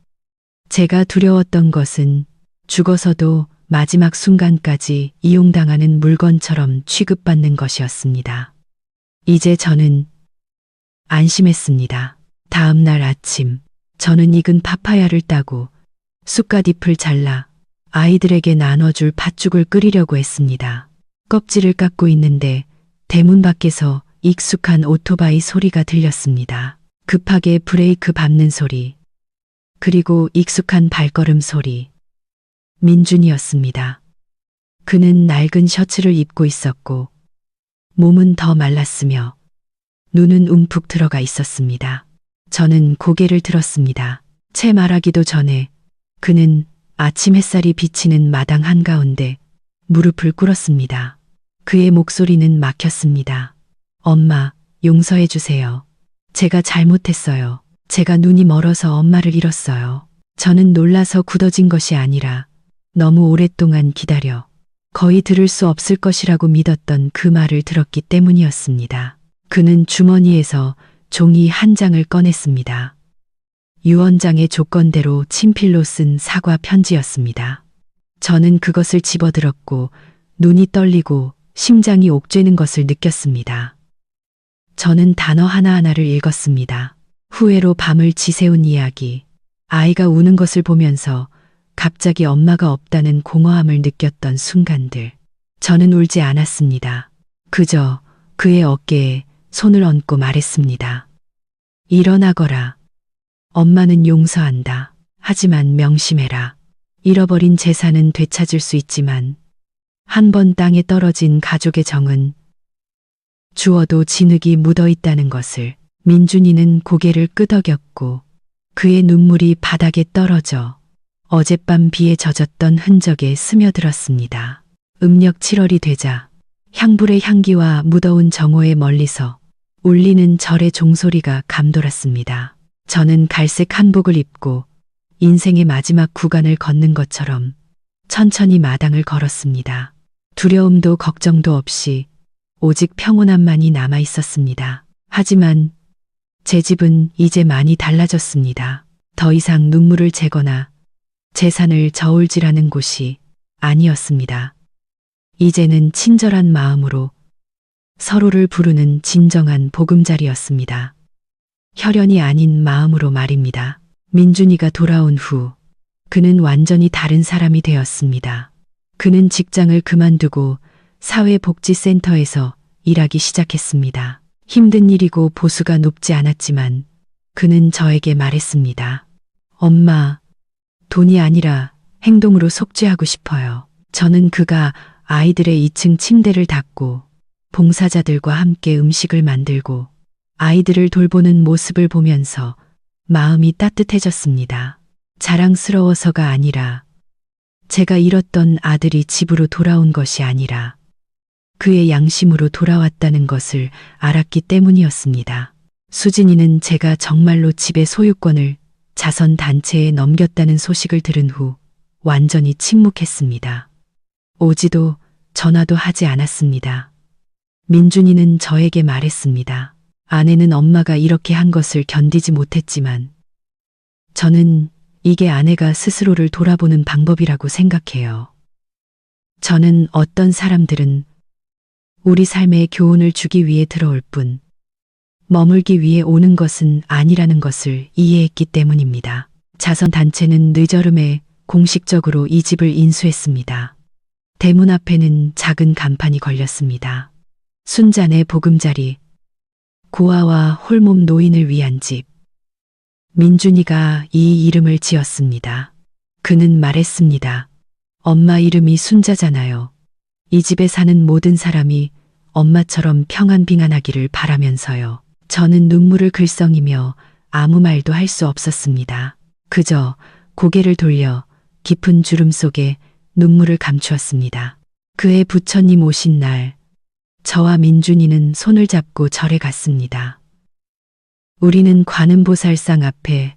제가 두려웠던 것은 죽어서도 마지막 순간까지 이용당하는 물건처럼 취급받는 것이었습니다. 이제 저는 안심했습니다. 다음 날 아침, 저는 익은 파파야를 따고 쑥갓잎을 잘라 아이들에게 나눠줄 팥죽을 끓이려고 했습니다. 껍질을 깎고 있는데 대문 밖에서 익숙한 오토바이 소리가 들렸습니다. 급하게 브레이크 밟는 소리, 그리고 익숙한 발걸음 소리. 민준이었습니다. 그는 낡은 셔츠를 입고 있었고 몸은 더 말랐으며 눈은 움푹 들어가 있었습니다. 저는 고개를 들었습니다. 채 말하기도 전에 그는 아침 햇살이 비치는 마당 한가운데 무릎을 꿇었습니다. 그의 목소리는 막혔습니다. 엄마, 용서해 주세요. 제가 잘못했어요. 제가 눈이 멀어서 엄마를 잃었어요. 저는 놀라서 굳어진 것이 아니라 너무 오랫동안 기다려 거의 들을 수 없을 것이라고 믿었던 그 말을 들었기 때문이었습니다. 그는 주머니에서 종이 한 장을 꺼냈습니다. 유언장의 조건대로 친필로 쓴 사과 편지였습니다. 저는 그것을 집어들었고 눈이 떨리고 심장이 옥죄는 것을 느꼈습니다. 저는 단어 하나하나를 읽었습니다. 후회로 밤을 지새운 이야기, 아이가 우는 것을 보면서 갑자기 엄마가 없다는 공허함을 느꼈던 순간들. 저는 울지 않았습니다. 그저 그의 어깨에 손을 얹고 말했습니다. 일어나거라. 엄마는 용서한다. 하지만 명심해라. 잃어버린 재산은 되찾을 수 있지만 한 번 땅에 떨어진 가족의 정은 주워도 진흙이 묻어 있다는 것을. 민준이는 고개를 끄덕였고 그의 눈물이 바닥에 떨어져 어젯밤 비에 젖었던 흔적에 스며들었습니다. 음력 7월이 되자 향불의 향기와 무더운 정오에 멀리서 울리는 절의 종소리가 감돌았습니다. 저는 갈색 한복을 입고 인생의 마지막 구간을 걷는 것처럼 천천히 마당을 걸었습니다. 두려움도 걱정도 없이 오직 평온함만이 남아 있었습니다. 하지만 제 집은 이제 많이 달라졌습니다. 더 이상 눈물을 재거나 재산을 저울질하는 곳이 아니었습니다. 이제는 친절한 마음으로 서로를 부르는 진정한 보금자리였습니다. 혈연이 아닌 마음으로 말입니다. 민준이가 돌아온 후 그는 완전히 다른 사람이 되었습니다. 그는 직장을 그만두고 사회복지센터에서 일하기 시작했습니다. 힘든 일이고 보수가 높지 않았지만 그는 저에게 말했습니다. 엄마, 돈이 아니라 행동으로 속죄하고 싶어요. 저는 그가 아이들의 2층 침대를 닦고 봉사자들과 함께 음식을 만들고 아이들을 돌보는 모습을 보면서 마음이 따뜻해졌습니다. 자랑스러워서가 아니라 제가 잃었던 아들이 집으로 돌아온 것이 아니라 그의 양심으로 돌아왔다는 것을 알았기 때문이었습니다. 수진이는 제가 정말로 집의 소유권을 자선단체에 넘겼다는 소식을 들은 후 완전히 침묵했습니다. 오지도 전화도 하지 않았습니다. 민준이는 저에게 말했습니다. 아내는 엄마가 이렇게 한 것을 견디지 못했지만 저는 이게 아내가 스스로를 돌아보는 방법이라고 생각해요. 저는 어떤 사람들은 우리 삶에 교훈을 주기 위해 들어올 뿐 머물기 위해 오는 것은 아니라는 것을 이해했기 때문입니다. 자선단체는 늦어름에 공식적으로 이 집을 인수했습니다. 대문 앞에는 작은 간판이 걸렸습니다. 순잔의 보금자리, 고아와 홀몸 노인을 위한 집. 민준이가 이 이름을 지었습니다. 그는 말했습니다. 엄마 이름이 순자잖아요. 이 집에 사는 모든 사람이 엄마처럼 평안빙안하기를 바라면서요. 저는 눈물을 글썽이며 아무 말도 할 수 없었습니다. 그저 고개를 돌려 깊은 주름 속에 눈물을 감추었습니다. 그의 부처님 오신 날, 저와 민준이는 손을 잡고 절에 갔습니다. 우리는 관음보살상 앞에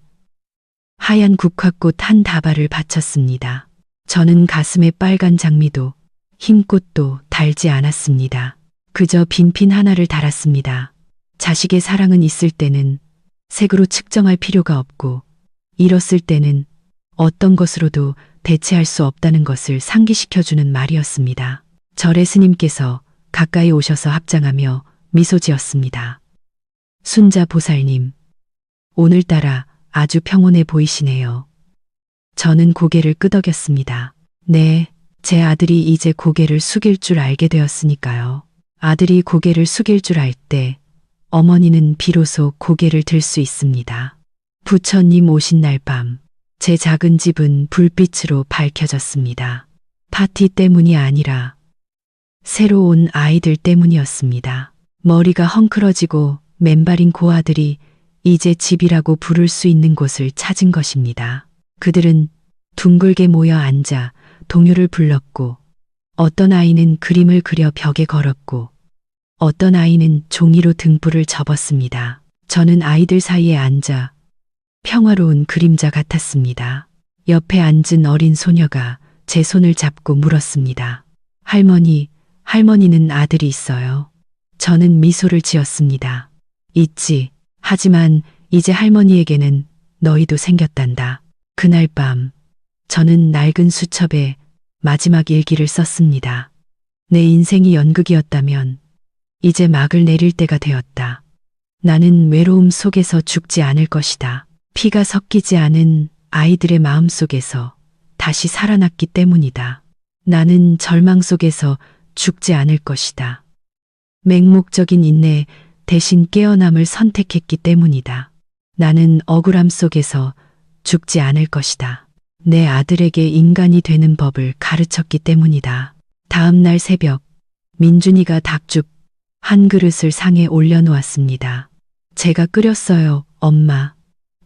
하얀 국화꽃 한 다발을 바쳤습니다. 저는 가슴에 빨간 장미도 흰 꽃도 달지 않았습니다. 그저 빈핀 하나를 달았습니다. 자식의 사랑은 있을 때는 색으로 측정할 필요가 없고 잃었을 때는 어떤 것으로도 대체할 수 없다는 것을 상기시켜주는 말이었습니다. 절의 스님께서 가까이 오셔서 합장하며 미소 지었습니다. 순자 보살님, 오늘따라 아주 평온해 보이시네요. 저는 고개를 끄덕였습니다. 네, 제 아들이 이제 고개를 숙일 줄 알게 되었으니까요. 아들이 고개를 숙일 줄 알 때 어머니는 비로소 고개를 들 수 있습니다. 부처님 오신 날 밤, 제 작은 집은 불빛으로 밝혀졌습니다. 파티 때문이 아니라 새로 온 아이들 때문이었습니다. 머리가 헝클어지고 맨발인 고아들이 이제 집이라고 부를 수 있는 곳을 찾은 것입니다. 그들은 둥글게 모여 앉아 동요를 불렀고 어떤 아이는 그림을 그려 벽에 걸었고 어떤 아이는 종이로 등불을 접었습니다. 저는 아이들 사이에 앉아 평화로운 그림자 같았습니다. 옆에 앉은 어린 소녀가 제 손을 잡고 물었습니다. 할머니, 할머니는 아들이 있어요. 저는 미소를 지었습니다. 있지. 하지만 이제 할머니에게는 너희도 생겼단다. 그날 밤 저는 낡은 수첩에 마지막 일기를 썼습니다. 내 인생이 연극이었다면 이제 막을 내릴 때가 되었다. 나는 외로움 속에서 죽지 않을 것이다. 피가 섞이지 않은 아이들의 마음 속에서 다시 살아났기 때문이다. 나는 절망 속에서 죽지 않을 것이다. 맹목적인 인내 대신 깨어남을 선택했기 때문이다. 나는 억울함 속에서 죽지 않을 것이다. 내 아들에게 인간이 되는 법을 가르쳤기 때문이다. 다음 날 새벽, 민준이가 닭죽 한 그릇을 상에 올려놓았습니다. 제가 끓였어요, 엄마.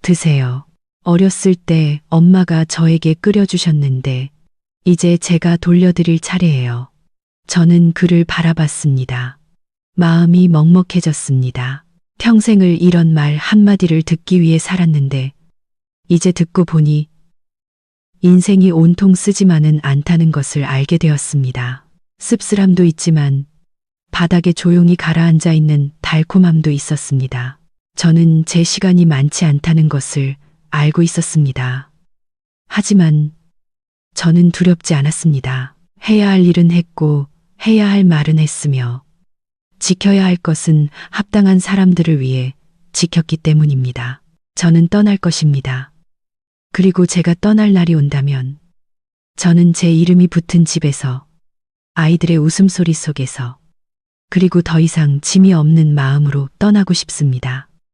드세요. 어렸을 때 엄마가 저에게 끓여주셨는데 이제 제가 돌려드릴 차례예요. 저는 그를 바라봤습니다. 마음이 먹먹해졌습니다. 평생을 이런 말 한마디를 듣기 위해 살았는데 이제 듣고 보니 인생이 온통 쓰지만은 않다는 것을 알게 되었습니다. 씁쓸함도 있지만 바닥에 조용히 가라앉아 있는 달콤함도 있었습니다. 저는 제 시간이 많지 않다는 것을 알고 있었습니다. 하지만 저는 두렵지 않았습니다. 해야 할 일은 했고 해야 할 말은 했으며 지켜야 할 것은 합당한 사람들을 위해 지켰기 때문입니다. 저는 떠날 것입니다. 그리고 제가 떠날 날이 온다면 저는 제 이름이 붙은 집에서 아이들의 웃음소리 속에서 그리고 더 이상 짐이 없는 마음으로 떠나고 싶습니다.